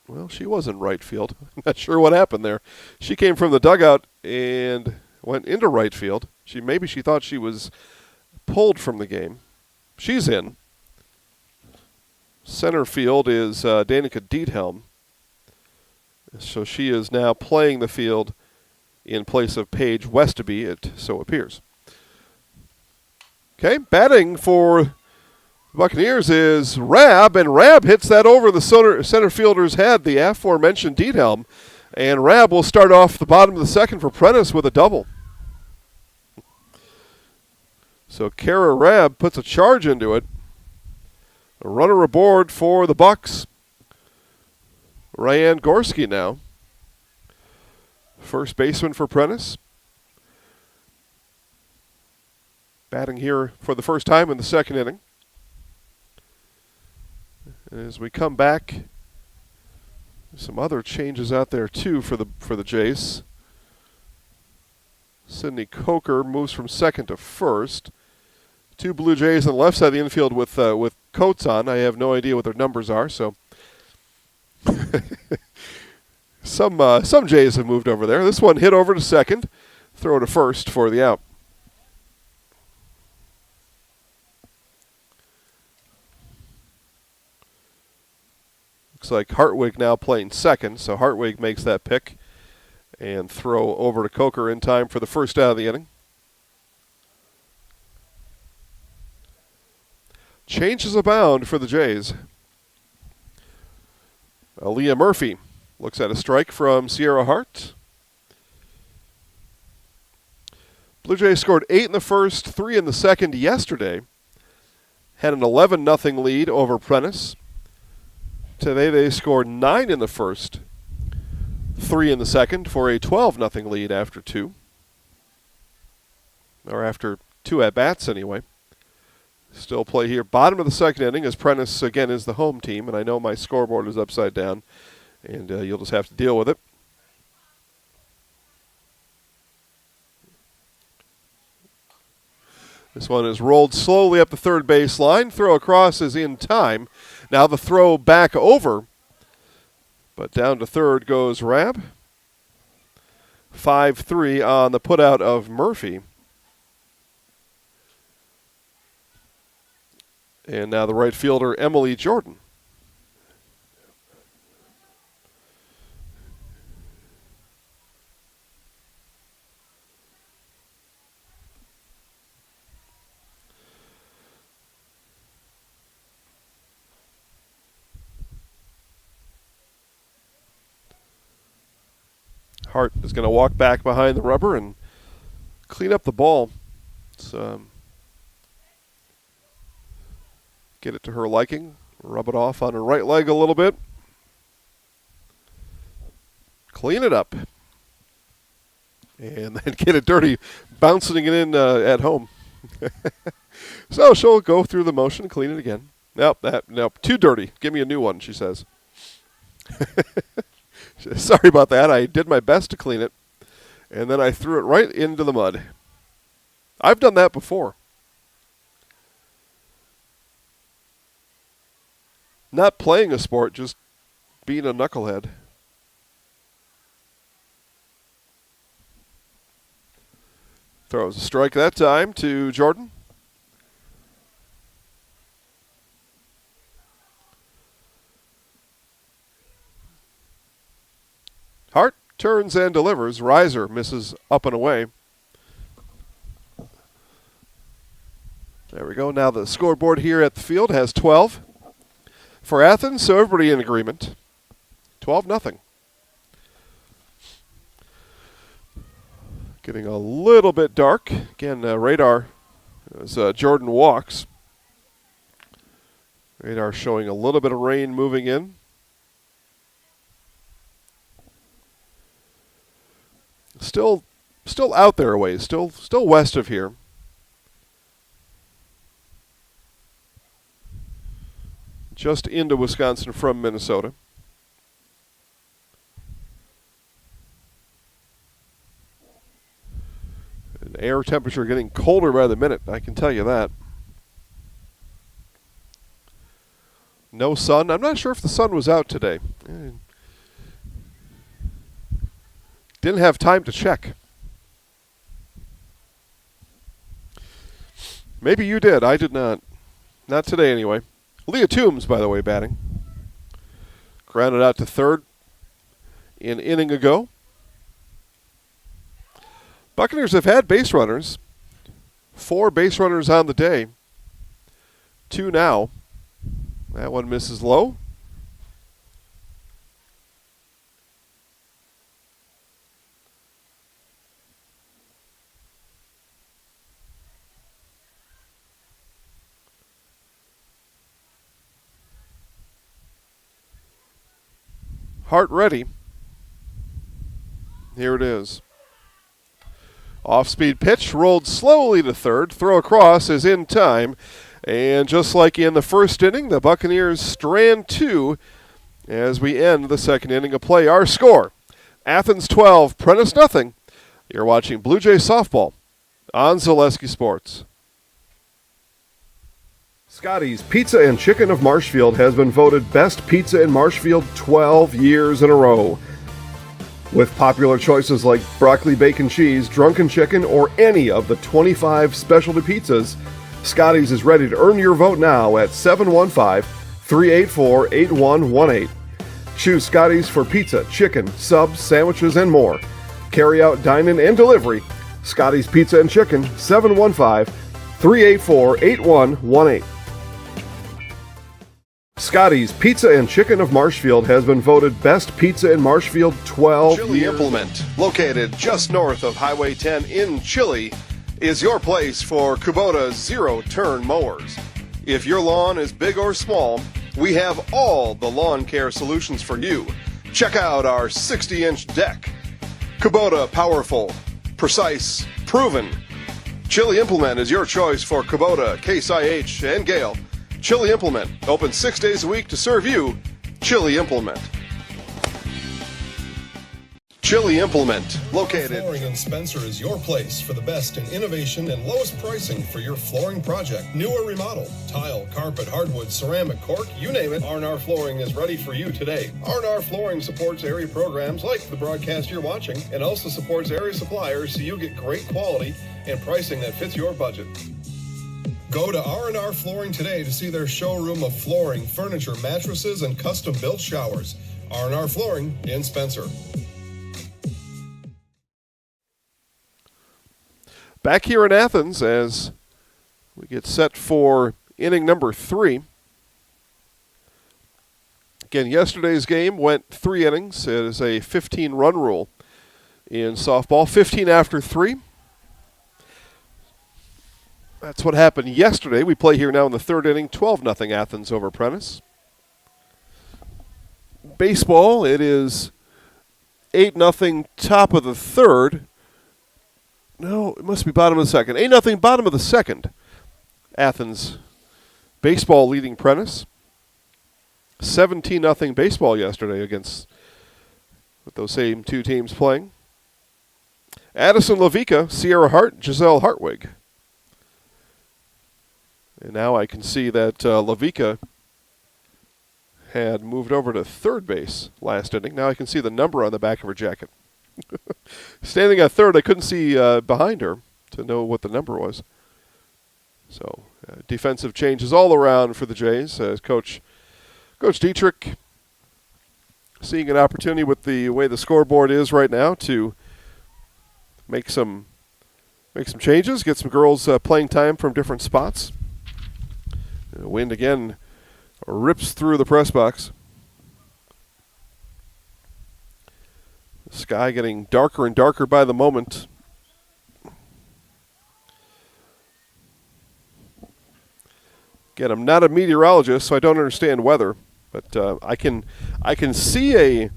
Well, she was in right field. I'm not sure what happened there. She came from the dugout and went into right field. Maybe she thought she was pulled from the game. She's in. Center field is Danica Diethelm. So she is now playing the field in place of Paige Westaby, it so appears. Okay, batting for the Buccaneers is Rabb, and Rabb hits that over the center fielder's head, the aforementioned Diethelm. And Rabb will start off the bottom of the second for Prentice with a double. So Kara Rabb puts a charge into it. A runner aboard for the Bucks. Ryan Gorski now. First baseman for Prentice. Batting here for the first time in the second inning. And as we come back, some other changes out there too for the Jays. Sidney Coker moves from second to first. Two Blue Jays on the left side of the infield with coats on. I have no idea what their numbers are, so some Jays have moved over there. This one hit over to second, throw to first for the out. Looks like Hartwig now playing second, so Hartwig makes that pick and throw over to Coker in time for the first out of the inning. Changes abound for the Jays. Aaliyah Murphy looks at a strike from Sierra Hart. Blue Jays scored 8 in the first, 3 in the second yesterday. Had an 11-0 lead over Prentice. Today they scored 9 in the first, 3 in the second for a 12-0 lead after 2. Or after 2 at-bats anyway. Still play here. Bottom of the second inning as Prentice, again, is the home team. And I know my scoreboard is upside down. And you'll just have to deal with it. This one is rolled slowly up the third base line. Throw across is in time. Now the throw back over. But down to third goes Rabb. 5-3 on the putout of Murphy. And now the right fielder, Emily Jordan. Hart is going to walk back behind the rubber and clean up the ball. Get it to her liking. Rub it off on her right leg a little bit. Clean it up. And then get it dirty, bouncing it in at home. So she'll go through the motion, clean it again. Nope, too dirty. Give me a new one, she says. Sorry about that. I did my best to clean it, and then I threw it right into the mud. I've done that before. Not playing a sport, just being a knucklehead. Throws a strike that time to Jordan. Hart turns and delivers. Reiser misses up and away. There we go. Now the scoreboard here at the field has 12 for Athens, so everybody in agreement. 12-0. Getting a little bit dark. Again, radar as Jordan walks. Radar showing a little bit of rain moving in. Still out there a ways. Still west of here. Just into Wisconsin from Minnesota. And air temperature getting colder by the minute, I can tell you that. No sun. I'm not sure if the sun was out today. Didn't have time to check. Maybe you did. I did not. Not today, anyway. Leah Toombs, by the way, batting. Grounded out to third an inning ago. Buccaneers have had base runners. 4 base runners on the day. 2 now. That one misses low. Hart ready. Here it is. Off-speed pitch, rolled slowly to third. Throw across is in time. And just like in the first inning, the Buccaneers strand 2 as we end the second inning of play. Our score, Athens 12, Prentice nothing. You're watching Blue Jay Softball on Zaleski Sports. Scotty's Pizza and Chicken of Marshfield has been voted Best Pizza in Marshfield 12 years in a row. With popular choices like broccoli bacon cheese, drunken chicken, or any of the 25 specialty pizzas, Scotty's is ready to earn your vote now at 715-384-8118. Choose Scotty's for pizza, chicken, subs, sandwiches, and more. Carry out, dine-in, and delivery. Scotty's Pizza and Chicken, 715-384-8118. Scotty's Pizza and Chicken of Marshfield has been voted Best Pizza in Marshfield 12 Chili years. Implement, located just north of Highway 10 in Chile, is your place for Kubota zero-turn mowers. If your lawn is big or small, we have all the lawn care solutions for you. Check out our 60-inch deck. Kubota powerful, precise, proven. Chili Implement is your choice for Kubota, Case IH, and Gale. Chili Implement, open 6 days a week to serve you. Chili Implement. Chili Implement, located. Flooring in Spencer is your place for the best in innovation and lowest pricing for your flooring project. New or remodel, tile, carpet, hardwood, ceramic, cork, you name it, R&R Flooring is ready for you today. R&R Flooring supports area programs like the broadcast you're watching and also supports area suppliers so you get great quality and pricing that fits your budget. Go to R&R Flooring today to see their showroom of flooring, furniture, mattresses, and custom-built showers. R&R Flooring in Spencer. Back here in Athens as we get set for inning number 3. Again, yesterday's game went 3 innings. It is a 15-run rule in softball, 15 after 3. That's what happened yesterday. We play here now in the 3rd inning, 12-0 Athens over Prentice. Baseball, it is 8-0 top of the 3rd. No, it must be bottom of the 2nd. 8-0 bottom of the 2nd. Athens baseball leading Prentice. 17-0 baseball yesterday with those same 2 teams playing. Addison Lavica, Sierra Hart, Giselle Hartwig. And now I can see that Lavica had moved over to 3rd base last inning. Now I can see the number on the back of her jacket. Standing at 3rd, I couldn't see behind her to know what the number was. So defensive changes all around for the Jays. Coach Dietrich seeing an opportunity with the way the scoreboard is right now to make some changes, get some girls playing time from different spots. The wind again rips through the press box. The sky getting darker and darker by the moment. Again, I'm not a meteorologist, so I don't understand weather, but I can see a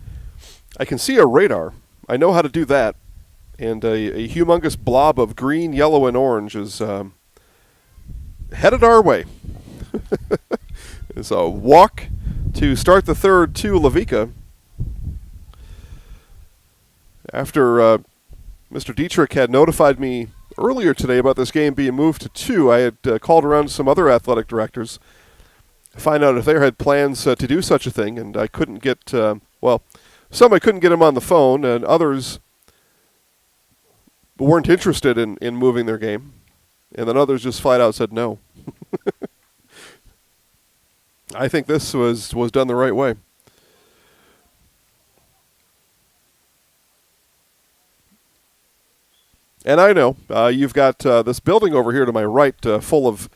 radar. I know how to do that, and a humongous blob of green, yellow, and orange is headed our way. It's a walk to start the third to Lavica. After Mr. Dietrich had notified me earlier today about this game being moved to 2, I had called around to some other athletic directors to find out if they had plans to do such a thing, and I couldn't get, some I couldn't get them on the phone, and others weren't interested in moving their game, and then others just flat out said no. I think this was done the right way. And I know you've got this building over here to my right full of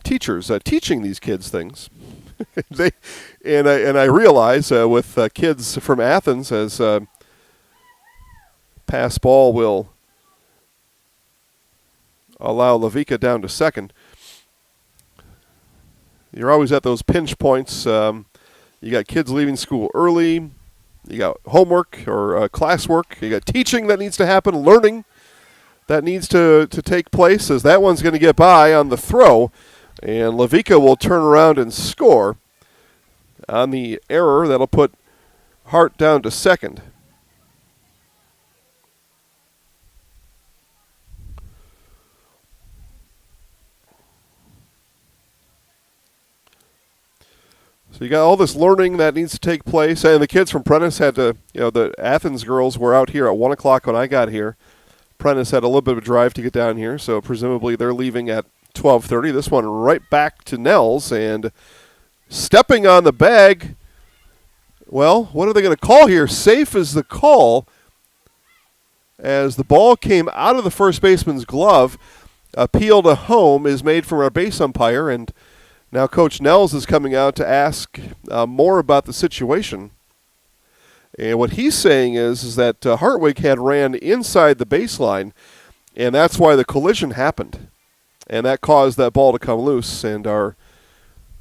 teachers teaching these kids things. And I realize with kids from Athens, as pass ball will allow Lavica down to second. You're always at those pinch points. You got kids leaving school early. You got homework or classwork. You got teaching that needs to happen, learning that needs to take place, as that one's going to get by on the throw. And Lavica will turn around and score on the error. That'll put Hart down to second. So you got all this learning that needs to take place, and the kids from Prentice had to, the Athens girls were out here at 1 o'clock when I got here. Prentice had a little bit of a drive to get down here, so presumably they're leaving at 12:30. This one right back to Nels, and stepping on the bag. Well, what are they going to call here? Safe is the call, as the ball came out of the first baseman's glove. Appeal to home is made from our base umpire, and now Coach Nels is coming out to ask more about the situation. And what he's saying is that Hartwig had ran inside the baseline, and that's why the collision happened. And that caused that ball to come loose. And our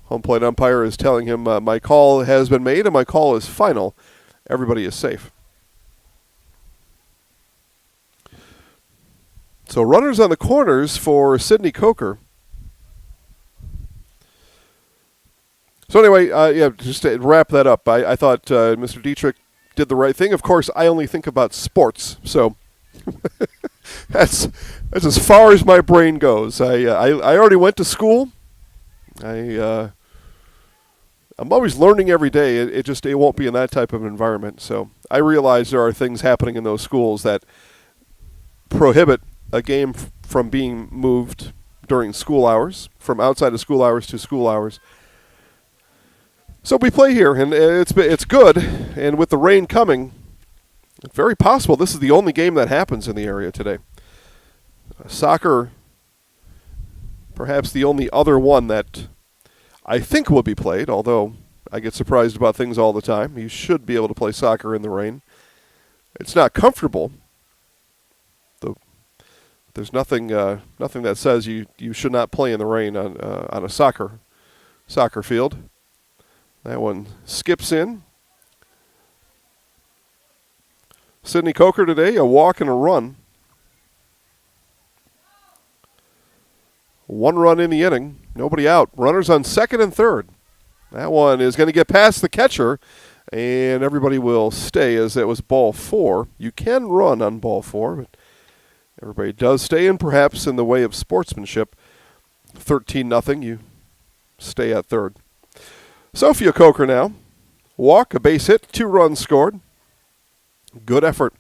home plate umpire is telling him, my call has been made and my call is final. Everybody is safe. So runners on the corners for Sidney Coker. So anyway, just to wrap that up, I thought Mr. Dietrich did the right thing. Of course, I only think about sports, so that's as far as my brain goes. I already went to school. I'm always learning every day. It won't be in that type of environment. So I realize there are things happening in those schools that prohibit a game from being moved during school hours, from outside of school hours to school hours. So we play here, and it's good. And with the rain coming, it's very possible this is the only game that happens in the area today. Soccer, perhaps the only other one that I think will be played, although I get surprised about things all the time. You should be able to play soccer in the rain. It's not comfortable. There's nothing that says you should not play in the rain on a soccer field. That one skips in. Sidney Coker today, a walk and a run. 1 run in the inning, nobody out. Runners on second and third. That one is going to get past the catcher, and everybody will stay as that was ball 4. You can run on ball 4, but everybody does stay in, perhaps in the way of sportsmanship. 13-0, you stay at third. Sophia Coker now. Walk, a base hit, 2 runs scored. Good effort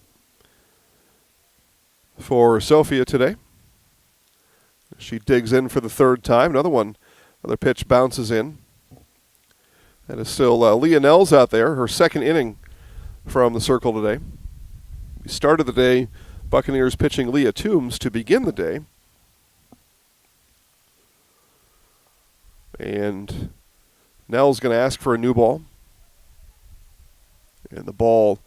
for Sophia today. She digs in for the third time. Another pitch bounces in. That is still Leah Nels out there, her second inning from the circle today. We started the day, Buccaneers pitching Leah Toombs to begin the day. And Nell's going to ask for a new ball. And the ball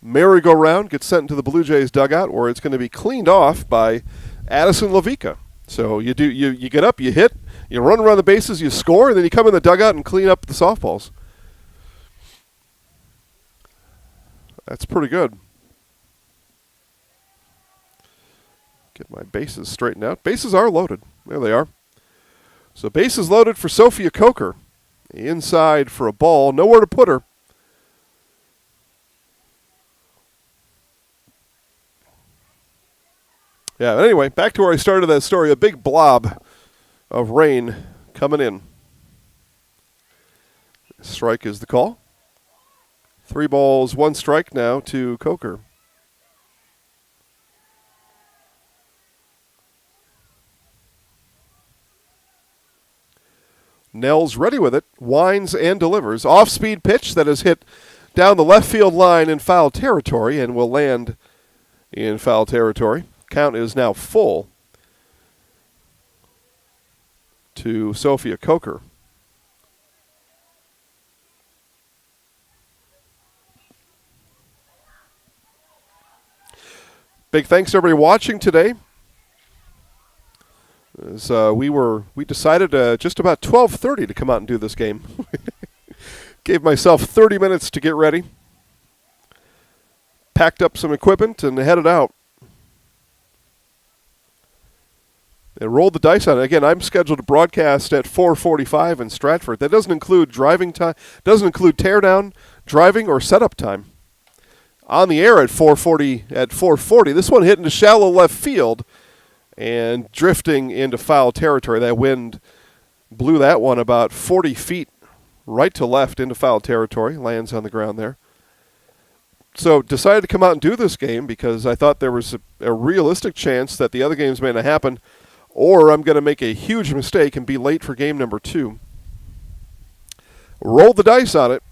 merry-go-round gets sent into the Blue Jays dugout, where it's going to be cleaned off by Addison Lavica. So you get up, you hit, you run around the bases, you score, and then you come in the dugout and clean up the softballs. That's pretty good. Get my bases straightened out. Bases are loaded. There they are. So bases loaded for Sophia Coker. Inside for a ball. Nowhere to put her. Yeah, anyway, back to where I started that story. A big blob of rain coming in. Strike is the call. 3 balls, 1 strike now to Coker. Nell's ready with it, winds and delivers. Off-speed pitch that is hit down the left field line in foul territory and will land in foul territory. Count is now full to Sophia Coker. Big thanks to everybody watching today. As we decided just about 12:30 to come out and do this game. Gave myself 30 minutes to get ready. Packed up some equipment and headed out. And rolled the dice on it. Again, I'm scheduled to broadcast at 4:45 in Stratford. That doesn't include driving time, doesn't include teardown, driving, or setup time. On the air at 4:40. This one hit into shallow left field and drifting into foul territory. That wind blew that one about 40 feet right to left into foul territory. Lands on the ground there. So decided to come out and do this game because I thought there was a realistic chance that the other games may not happen, or I'm going to make a huge mistake and be late for game number 2. Rolled the dice on it.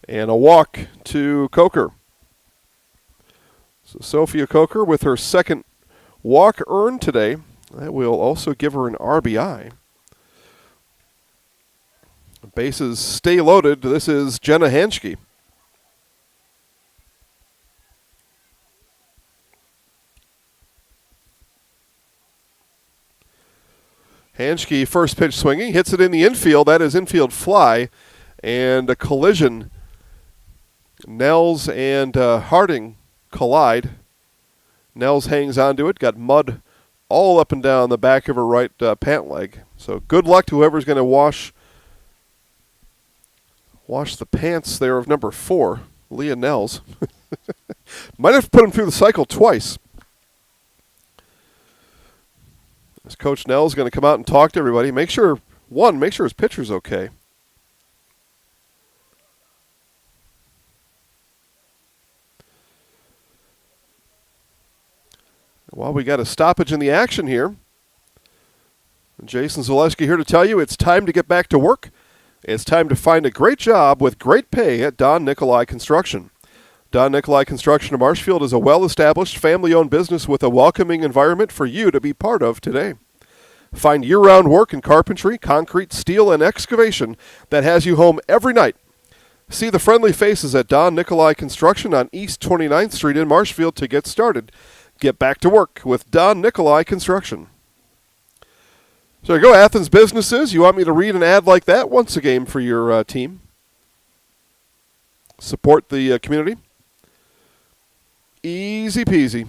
And a walk to Coker. So Sophia Coker with her second walk earned today. That will also give her an RBI. Bases stay loaded. This is Jenna Hanschke. Hanschke, first pitch swinging, hits it in the infield. That is infield fly. And a collision. Nels and Harding collide. Nels hangs onto it. Got mud all up and down the back of her right pant leg. So good luck to whoever's going to wash the pants there of number 4, Leah Nels. Might have to put him through the cycle twice. As Coach Nels is going to come out and talk to everybody. Make sure his pitcher's okay. Well, we got a stoppage in the action here. Jason Zaleski here to tell you it's time to get back to work. It's time to find a great job with great pay at Don Nicolai Construction. Don Nicolai Construction of Marshfield is a well-established, family-owned business with a welcoming environment for you to be part of today. Find year-round work in carpentry, concrete, steel, and excavation that has you home every night. See the friendly faces at Don Nicolai Construction on East 29th Street in Marshfield to get started. Get back to work with Don Nicolai Construction. So there you go, Athens businesses. You want me to read an ad like that once a game for your team? Support the community. Easy peasy.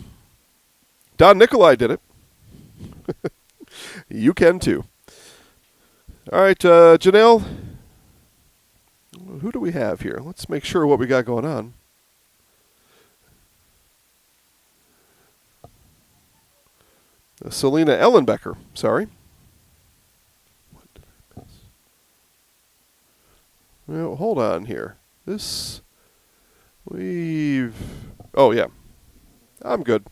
Don Nicolai did it. You can too. All right, Janelle, who do we have here? Let's make sure what we got going on. Selena Ellenbecker, sorry. What did I miss? Well, hold on here. Oh, yeah. I'm good.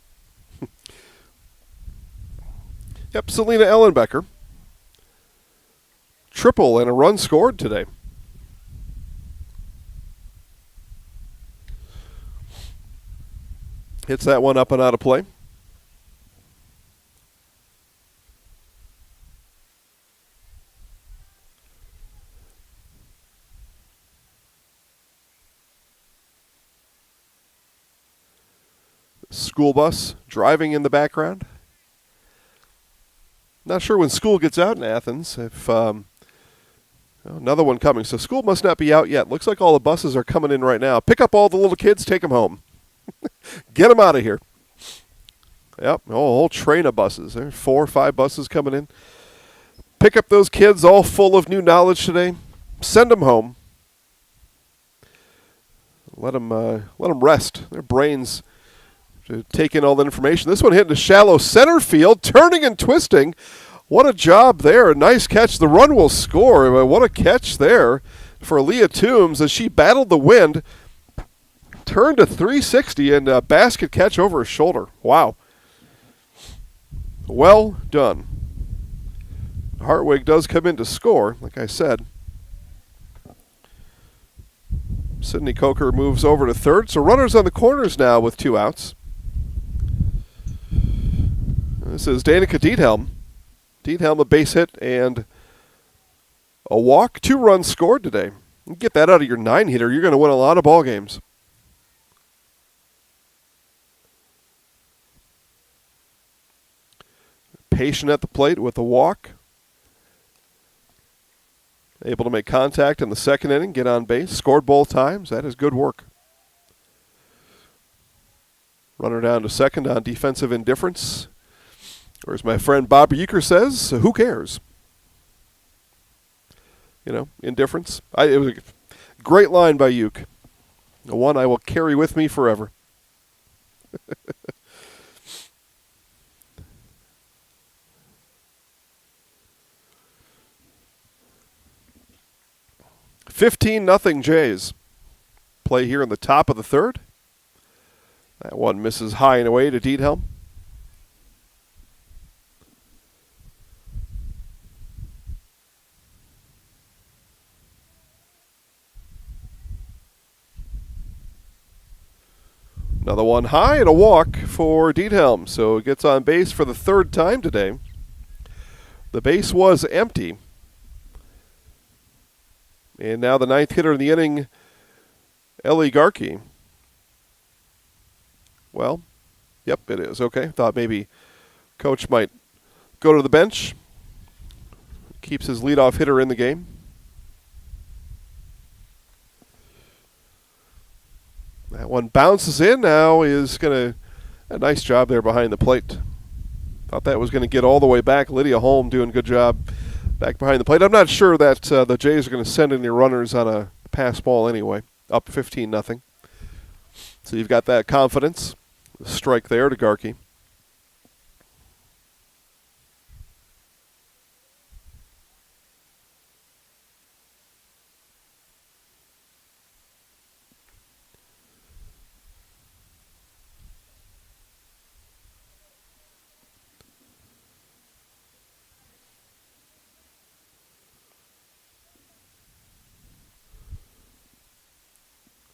Yep, Selena Ellenbecker. Triple and a run scored today. Hits that one up and out of play. School bus driving in the background. Not sure when school gets out in Athens. If another one coming. So school must not be out yet. Looks like all the buses are coming in right now. Pick up all the little kids, take them home. Get them out of here. Yep, a whole train of buses. There are 4 or 5 buses coming in. Pick up those kids all full of new knowledge today. Send them home. Let them rest. Their brains to take in all the information. This one hit into shallow center field, turning and twisting. What a job there. A nice catch. The run will score. What a catch there for Leah Toombs as she battled the wind. Turned to 360 and a basket catch over her shoulder. Wow. Well done. Hartwig does come in to score, like I said. Sydney Coker moves over to third. So runners on the corners now with 2 outs. This is Danica Diethelm. Diethelm a base hit and a walk. 2 runs scored today. You get that out of your 9-hitter, you're going to win a lot of ball games. Patient at the plate with a walk. Able to make contact in the second inning, get on base, scored both times. That is good work. Runner down to second on defensive indifference. Or as my friend Bob Euchre says, who cares? You know, indifference. It was a great line by Euchre. The one I will carry with me forever. 15-0 Jays. Play here in the top of the third. That one misses high and away to Diethelm. Another one high and a walk for Diethelm. So it gets on base for the 3rd time today. The base was empty. And now the 9th hitter in the inning, Ellie Garkey. Well, yep, it is. Okay, thought maybe coach might go to the bench. Keeps his leadoff hitter in the game. That one bounces in now, is going to, a nice job there behind the plate. Thought that was going to get all the way back. Lydia Holm doing a good job back behind the plate. I'm not sure that the Jays are going to send any runners on a pass ball anyway. Up 15-0. So you've got that confidence. Strike there to Garkey.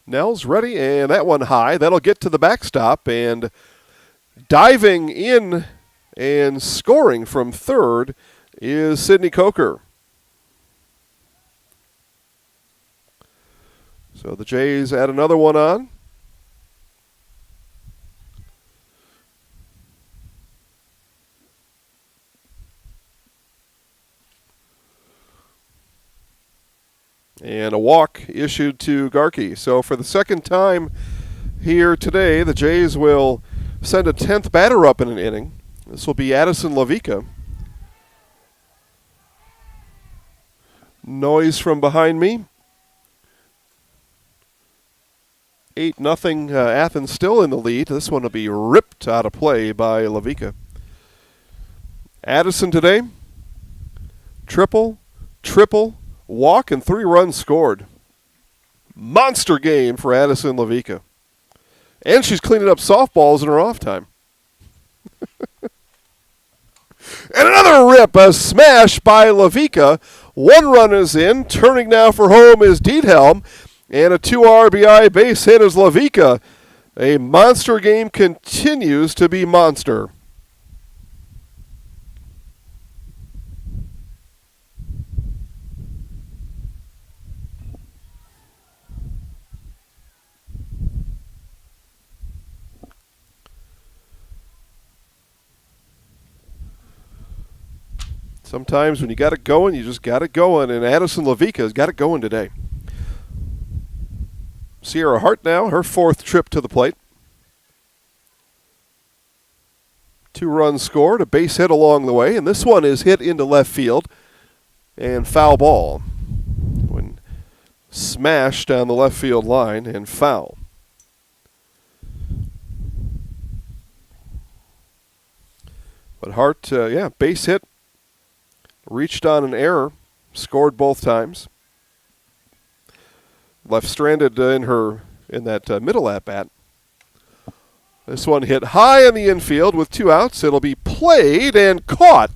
Nell's ready, and that one high. That'll get to the backstop, and diving in and scoring from third is Sydney Coker. So the Jays add another one on. And a walk issued to Garkey. So for the 2nd time here today, the Jays will send a 10th batter up in an inning. This will be Addison Lavica. Noise from behind me. 8-0 Athens still in the lead. This one will be ripped out of play by Lavica. Addison today. Triple, walk, and 3 runs scored. Monster game for Addison Lavica. And she's cleaning up softballs in her off time. And another rip, a smash by Lavica. 1 run is in. Turning now for home is Diethelm. And a 2 RBI base hit is Lavica. A monster game continues to be monster. Sometimes when you got it going, you just got it going, and Addison Lavica's got it going today. Sierra Hart now, her 4th trip to the plate. 2 runs scored, a base hit along the way, and this one is hit into left field and foul ball. When smashed down the left field line and foul. But Hart, base hit, reached on an error, scored both times. Left stranded in that middle at bat. This one hit high in the infield with 2 outs. It'll be played and caught.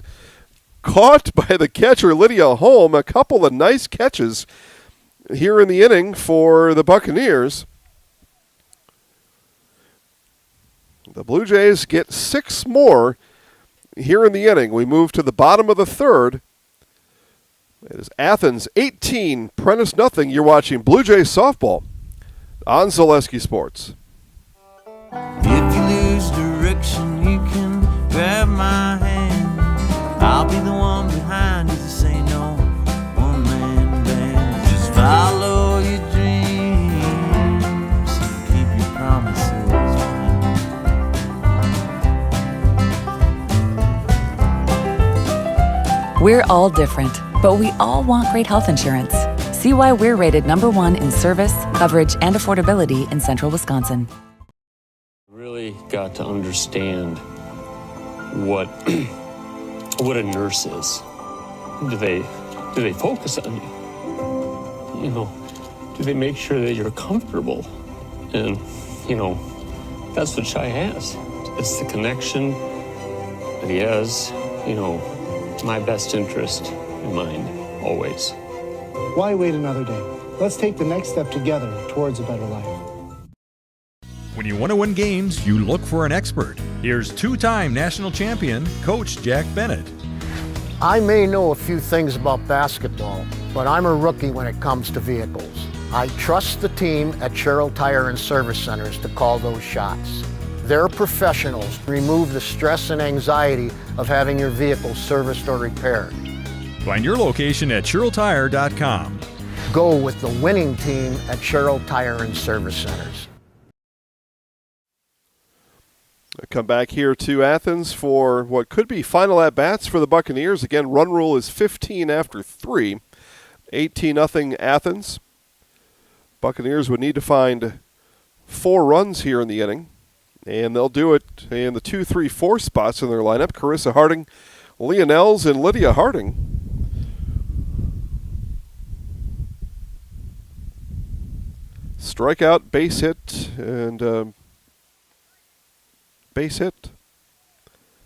Caught by the catcher, Lydia Holm. A couple of nice catches here in the inning for the Buccaneers. The Blue Jays get 6 more here in the inning. We move to the bottom of the 3rd. It is Athens 18, Prentice nothing. You're watching Blue Jays softball on Zaleski Sports. If you lose direction, you can grab my hand. I'll be the one behind you to say no one-man band. Just follow your dreams and keep your promises. We're all different, but we all want great health insurance. See why we're rated #1 in service, coverage, and affordability in Central Wisconsin. Really got to understand what what a nurse is. Do they focus on you? You know, do they make sure that you're comfortable? And that's what Shai has. It's the connection that he has. My best interest in mind always. Why wait another day? Let's take the next step together towards a better life. When you want to win games, you look for an expert. Here's 2-time national champion, Coach Jack Bennett. I may know a few things about basketball, but I'm a rookie when it comes to vehicles. I trust the team at Sherrill Tire and Service Centers to call those shots. They're professionals. Remove the stress and anxiety of having your vehicle serviced or repaired. Find your location at SherrillTire.com. Go with the winning team at Sherrill Tire and Service Centers. I come back here to Athens for what could be final at-bats for the Buccaneers. Again, run rule is 15 after 3. 18-0 Athens. Buccaneers would need to find 4 runs here in the inning, and they'll do it in the 2, 3, 4 spots in their lineup. Carissa Harding, Leah Nels, and Lydia Harding. Strikeout, base hit, and base hit.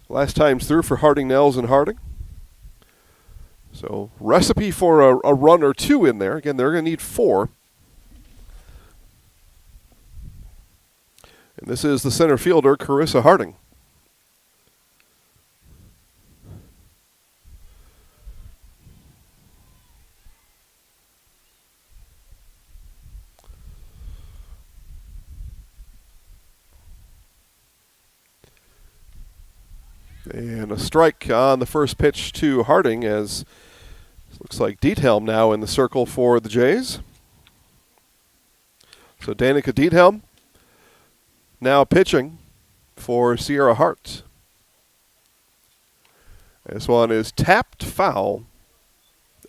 Last time's through for Harding, Nels, and Harding. So recipe for a run or 2 in there. Again, they're going to need 4. And this is the center fielder, Carissa Harding. And a strike on the first pitch to Harding, as it looks like Diethelm now in the circle for the Jays. So Danica Diethelm now pitching for Sierra Hart. This one is tapped foul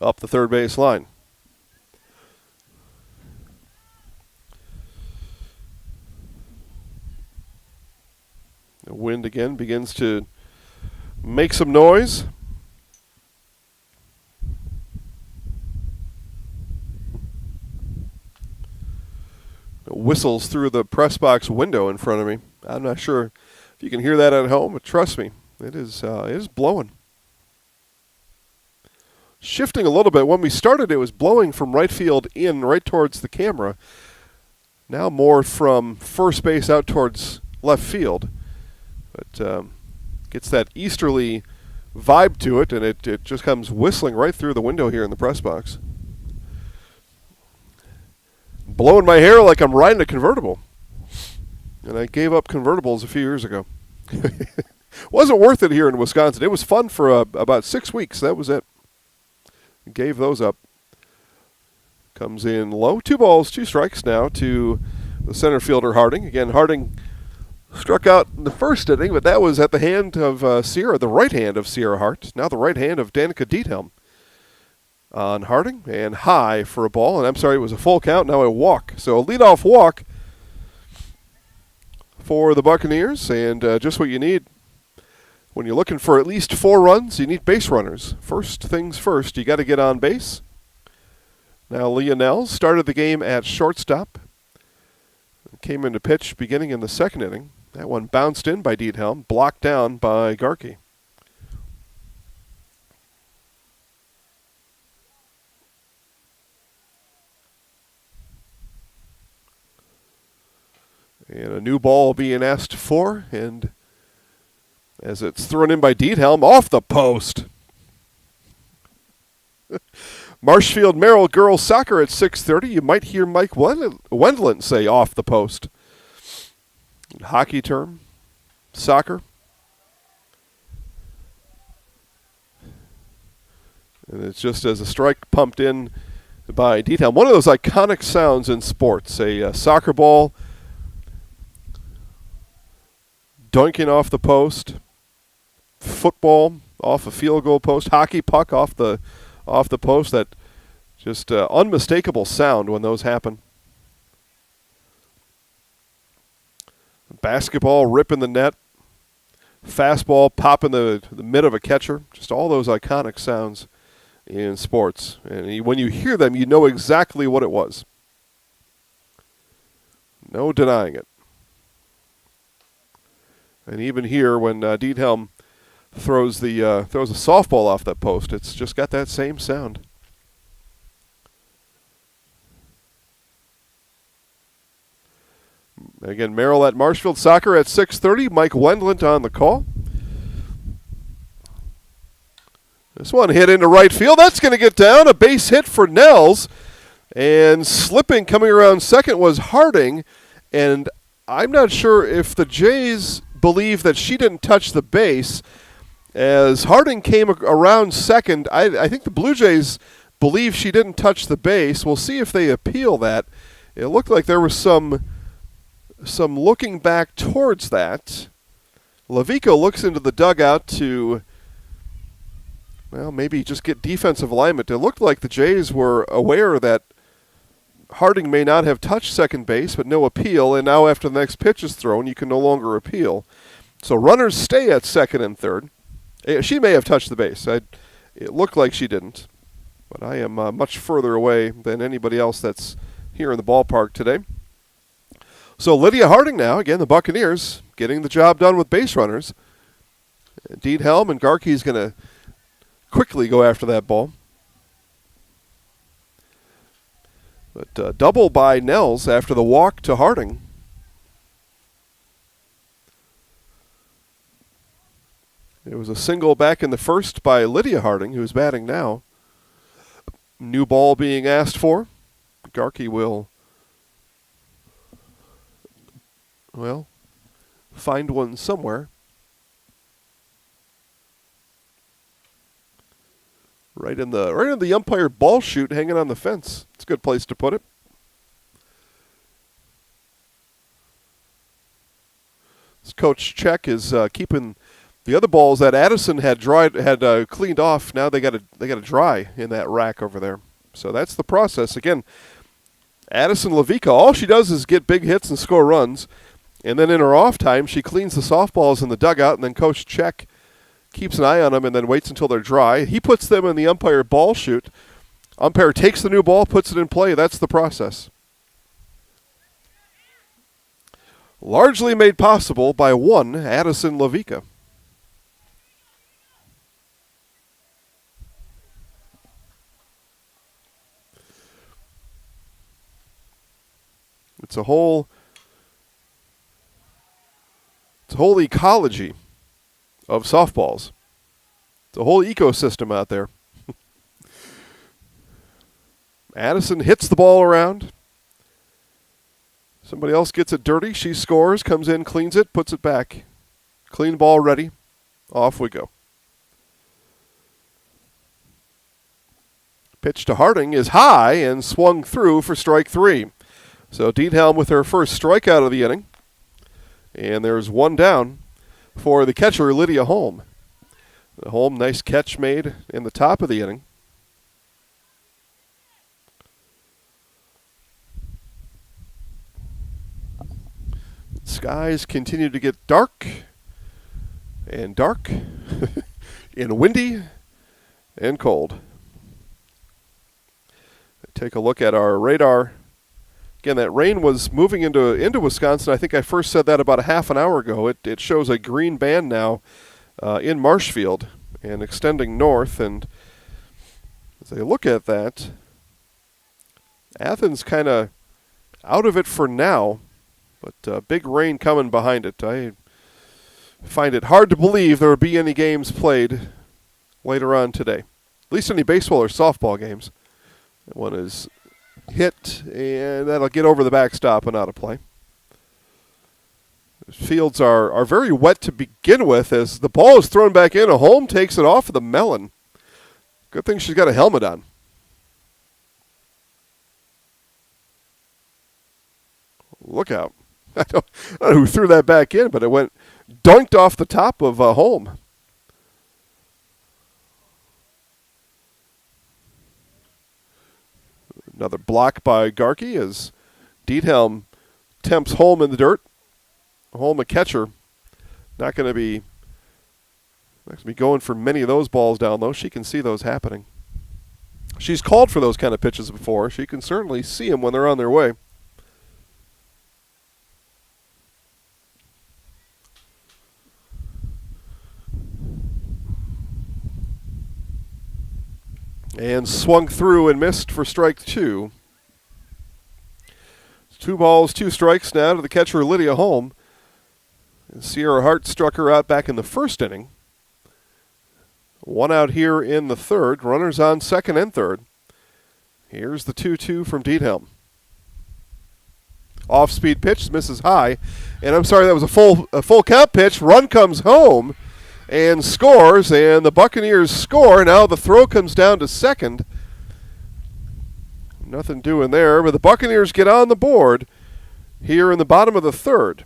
up the third base line. The wind again begins to make some noise. It whistles through the press box window in front of me. I'm not sure if you can hear that at home, but trust me, it is blowing. Shifting a little bit. When we started, it was blowing from right field in, right towards the camera. Now more from first base out towards left field. But gets that easterly vibe to it, and it just comes whistling right through the window here in the press box. Blowing my hair like I'm riding a convertible. And I gave up convertibles a few years ago. Wasn't worth it here in Wisconsin. It was fun for about 6 weeks. That was it. Gave those up. Comes in low. 2 balls, 2 strikes now to the center fielder, Harding. Again, Harding struck out in the first inning, but that was at the hand of Sierra, the right hand of Sierra Hart. Now the right hand of Danica Diethelm on Harding, and high for a ball. And I'm sorry, it was a full count, now a walk. So a leadoff walk for the Buccaneers, and just what you need. When you're looking for at least 4 runs, you need base runners. First things first, you got to get on base. Now Leah Nels started the game at shortstop. Came into pitch beginning in the second inning. That one bounced in by Diethelm, blocked down by Garkey. And a new ball being asked for, and as it's thrown in by Diethelm, off the post. Marshfield Merrill girls soccer at 6:30. You might hear Mike Wendlandt say off the post. Hockey term, soccer. And it's just as a strike pumped in by Diethelm. One of those iconic sounds in sports. A soccer ball dunking off the post. Football off a field goal post. Hockey puck off the post. That just unmistakable sound when those happen. Basketball ripping the net. Fastball popping the mid of a catcher. Just all those iconic sounds in sports. And when you hear them, you know exactly what it was. No denying it. And even here, when Diethelm throws a softball off that post, it's just got that same sound. Again, Merrill at Marshfield Soccer at 6:30. Mike Wendlandt on the call. This one hit into right field. That's going to get down. A base hit for Nels. And slipping, coming around second, was Harding. And I'm not sure if the Jays believe that she didn't touch the base. As Harding came around second, I think the Blue Jays believe she didn't touch the base. We'll see if they appeal that. It looked like there was some looking back towards that. Lavico looks into the dugout to, well, maybe just get defensive alignment. It looked like the Jays were aware that Harding may not have touched second base, but no appeal. And now after the next pitch is thrown, you can no longer appeal. So runners stay at second and third. She may have touched the base. It looked like she didn't. But I am much further away than anybody else that's here in the ballpark today. So Lydia Harding now, again, the Buccaneers, getting the job done with base runners. Diethelm and Garkey's going to quickly go after that ball. But double by Nels after the walk to Harding. It was a single back in the first by Lydia Harding, who's batting now. New ball being asked for. Garkey will, well, find one somewhere. Right in the umpire ball chute hanging on the fence. It's a good place to put it. This Coach Check is keeping the other balls that Addison had cleaned off. Now they got to dry in that rack over there. So that's the process. Again, Addison Lavica, all she does is get big hits and score runs. And then in her off time, she cleans the softballs in the dugout, and then Coach Check keeps an eye on them and then waits until they're dry. He puts them in the umpire ball chute. Umpire takes the new ball, puts it in play. That's the process. Largely made possible by one Addison Lavica. It's a whole ecology of softballs. It's a whole ecosystem out there. Addison hits the ball around. Somebody else gets it dirty. She scores, comes in, cleans it, puts it back. Clean ball ready. Off we go. Pitch to Harding is high and swung through for strike 3. So Diethelm with her first strikeout of the inning. And there's one down for the catcher, Lydia Holm. Holm, nice catch made in the top of the inning. Skies continue to get dark and dark and windy and cold. Take a look at our radar. Again, that rain was moving into Wisconsin. I think I first said that about a half an hour ago. It shows a green band now in Marshfield and extending north. And as I look at that, Athens kind of out of it for now, but big rain coming behind it. I find it hard to believe there will be any games played later on today, at least any baseball or softball games. That one is hit, and that'll get over the backstop and out of play. The fields are very wet to begin with. As the ball is thrown back in, Holm takes it off of the melon. Good thing she's got a helmet on. Look out. I don't know who threw that back in, but it went dunked off the top of Holm. Another block by Garkey as Diethelm tempts Holm in the dirt. Holm, a catcher, not going to be going for many of those balls down low. She can see those happening. She's called for those kind of pitches before. She can certainly see them when they're on their way. And swung through and missed for strike 2. 2 balls, 2 strikes now to the catcher, Lydia Holm. And Sierra Hart struck her out back in the first inning. 1 out here in the third. Runners on second and third. Here's the 2-2 from Diethelm. Off-speed pitch, misses high. And I'm sorry, that was a full count pitch. Run comes home and scores, and the Buccaneers score. Now the throw comes down to second. Nothing doing there, but the Buccaneers get on the board here in the bottom of the third.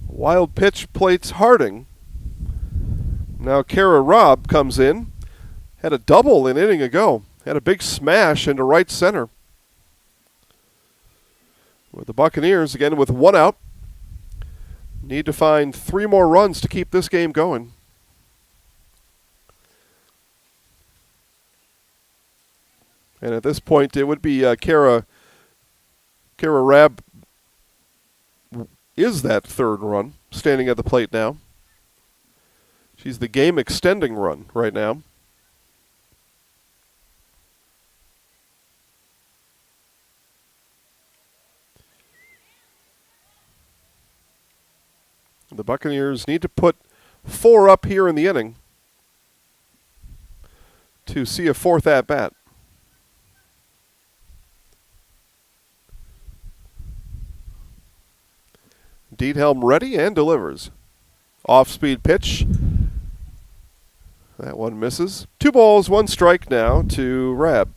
Wild pitch plates Harding. Now Kara Robb comes in. Had a double an inning ago. Had a big smash into right center. With the Buccaneers, again with 1 out, need to find 3 more runs to keep this game going. And at this point, it would be Kara Rabb is that third run, standing at the plate now. She's the game-extending run right now. The Buccaneers need to put 4 up here in the inning to see a 4th at-bat. Diethelm ready and delivers. Off-speed pitch. That one misses. 2 balls, 1 strike now to Rabb.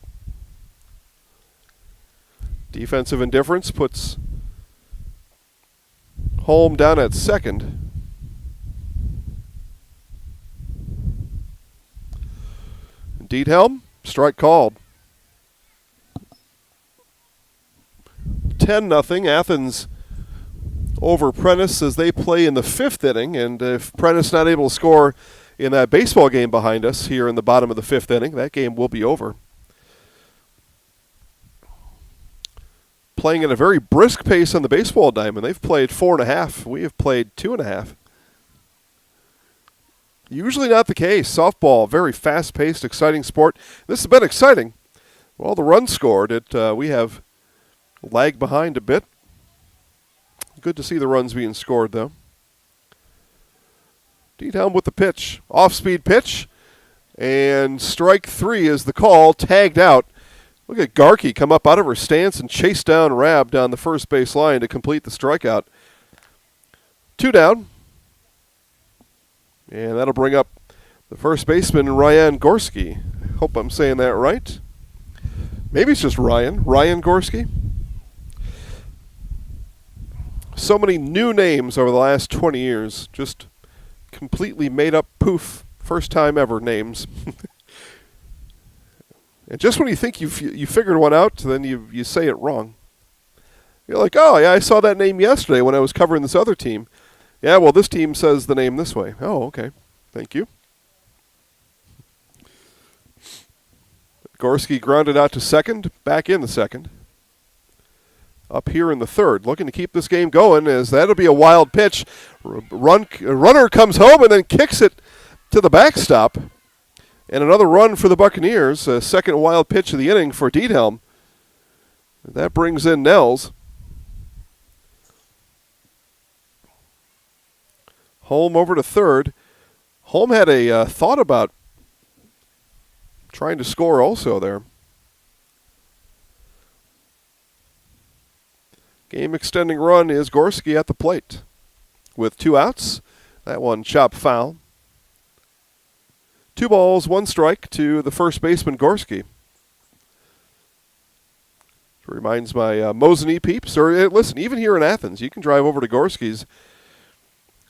Defensive indifference puts Holm down at second. Diethelm, strike called. 10-0. Athens over Prentice as they play in the 5th inning. And if Prentice not able to score in that baseball game behind us here in the bottom of the 5th inning, that game will be over. Playing at a very brisk pace on the baseball diamond. They've played 4.5. We have played 2.5. Usually not the case. Softball, very fast-paced, exciting sport. This has been exciting. Well, the runs scored. We have lagged behind a bit. Good to see the runs being scored, though. Diethelm with the pitch. Off-speed pitch. And strike 3 is the call. Tagged out Look at Garkey come up out of her stance and chase down Rabb down the first base line to complete the strikeout. 2 down. And that'll bring up the first baseman, Ryan Gorski. Hope I'm saying that right. Maybe it's just Ryan Gorski. So many new names over the last 20 years. Just completely made up, poof, first time ever names. And just when you think you figured one out, then you say it wrong. You're like, oh, yeah, I saw that name yesterday when I was covering this other team. Yeah, well, this team says the name this way. Oh, okay. Thank you. Gorski grounded out to second, back in the second. Up here in the third, looking to keep this game going, as that'll be a wild pitch. Runner comes home and then kicks it to the backstop. And another run for the Buccaneers, a second wild pitch of the inning for Diethelm. That brings in Nels. Holm over to third. Holm had a thought about trying to score also there. Game extending run is Gorski at the plate. With 2 outs, that one chopped foul. 2 balls, 1 strike to the first baseman, Gorski. Reminds my Mosinee peeps. Or listen, even here in Athens, you can drive over to Gorski's,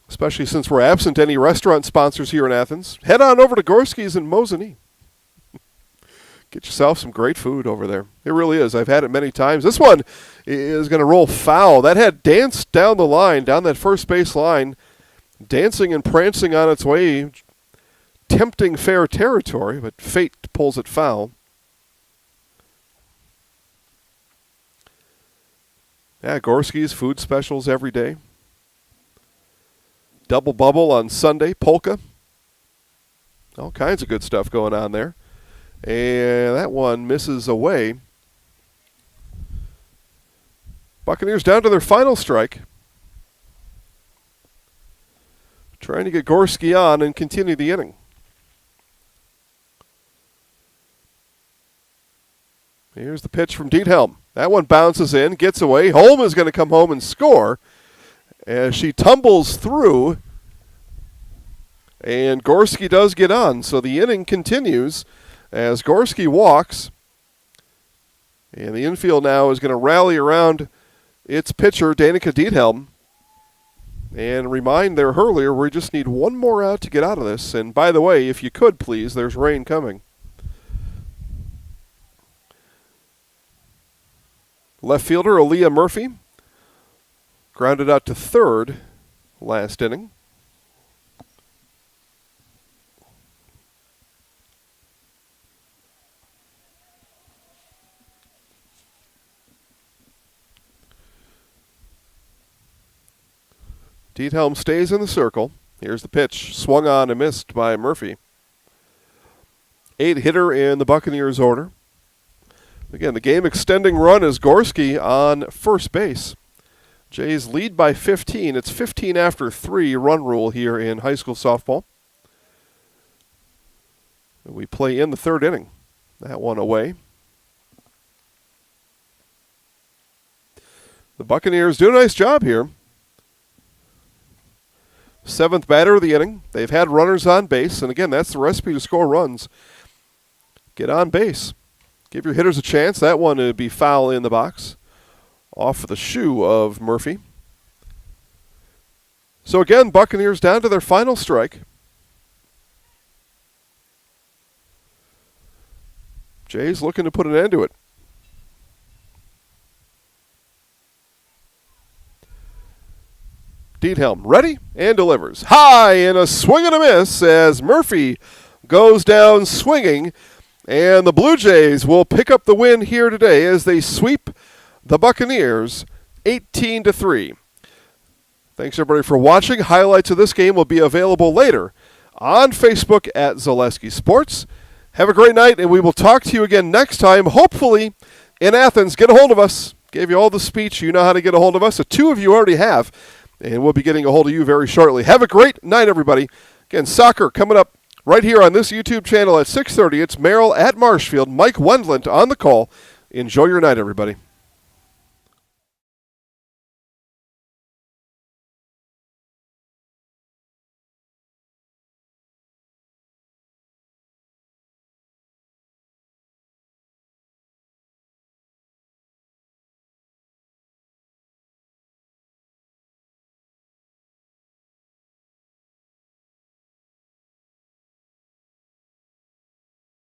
especially since we're absent any restaurant sponsors here in Athens. Head on over to Gorski's in Mosinee. Get yourself some great food over there. It really is. I've had it many times. This one is going to roll foul. That had danced down the line, down that first base line, dancing and prancing on its way, tempting fair territory, but fate pulls it foul. Yeah, Gorski's food specials every day. Double bubble on Sunday, polka. All kinds of good stuff going on there. And that one misses away. Buccaneers down to their final strike. Trying to get Gorski on and continue the inning. Here's the pitch from Diethelm. That one bounces in, gets away. Holm is going to come home and score as she tumbles through. And Gorski does get on, so the inning continues as Gorski walks. And the infield now is going to rally around its pitcher, Danica Diethelm. And remind their hurler, we just need one more out to get out of this. And by the way, if you could please, there's rain coming. Left fielder Aaliyah Murphy grounded out to third last inning. Diethelm stays in the circle. Here's the pitch. Swung on and missed by Murphy. 8-hitter in the Buccaneers order. Again, the game extending run is Gorski on first base. Jays lead by 15. It's 15 after 3 run rule here in high school softball. We play in the third inning. That one away. The Buccaneers do a nice job here. 7th batter of the inning. They've had runners on base, and again, that's the recipe to score runs. Get on base. Give your hitters a chance. That one would be foul in the box. Off of the shoe of Murphy. So again, Buccaneers down to their final strike. Jays looking to put an end to it. Diethelm ready and delivers. High and a swing and a miss as Murphy goes down swinging. And the Blue Jays will pick up the win here today as they sweep the Buccaneers 18-3. Thanks, everybody, for watching. Highlights of this game will be available later on Facebook at Zaleski Sports. Have a great night, and we will talk to you again next time, hopefully in Athens. Get a hold of us. Gave you all the speech. You know how to get a hold of us. 2 of you already have, and we'll be getting a hold of you very shortly. Have a great night, everybody. Again, soccer coming up Right here on this YouTube channel at 6:30, it's Merrill at Marshfield. Mike Wendlandt on the call. Enjoy your night, everybody.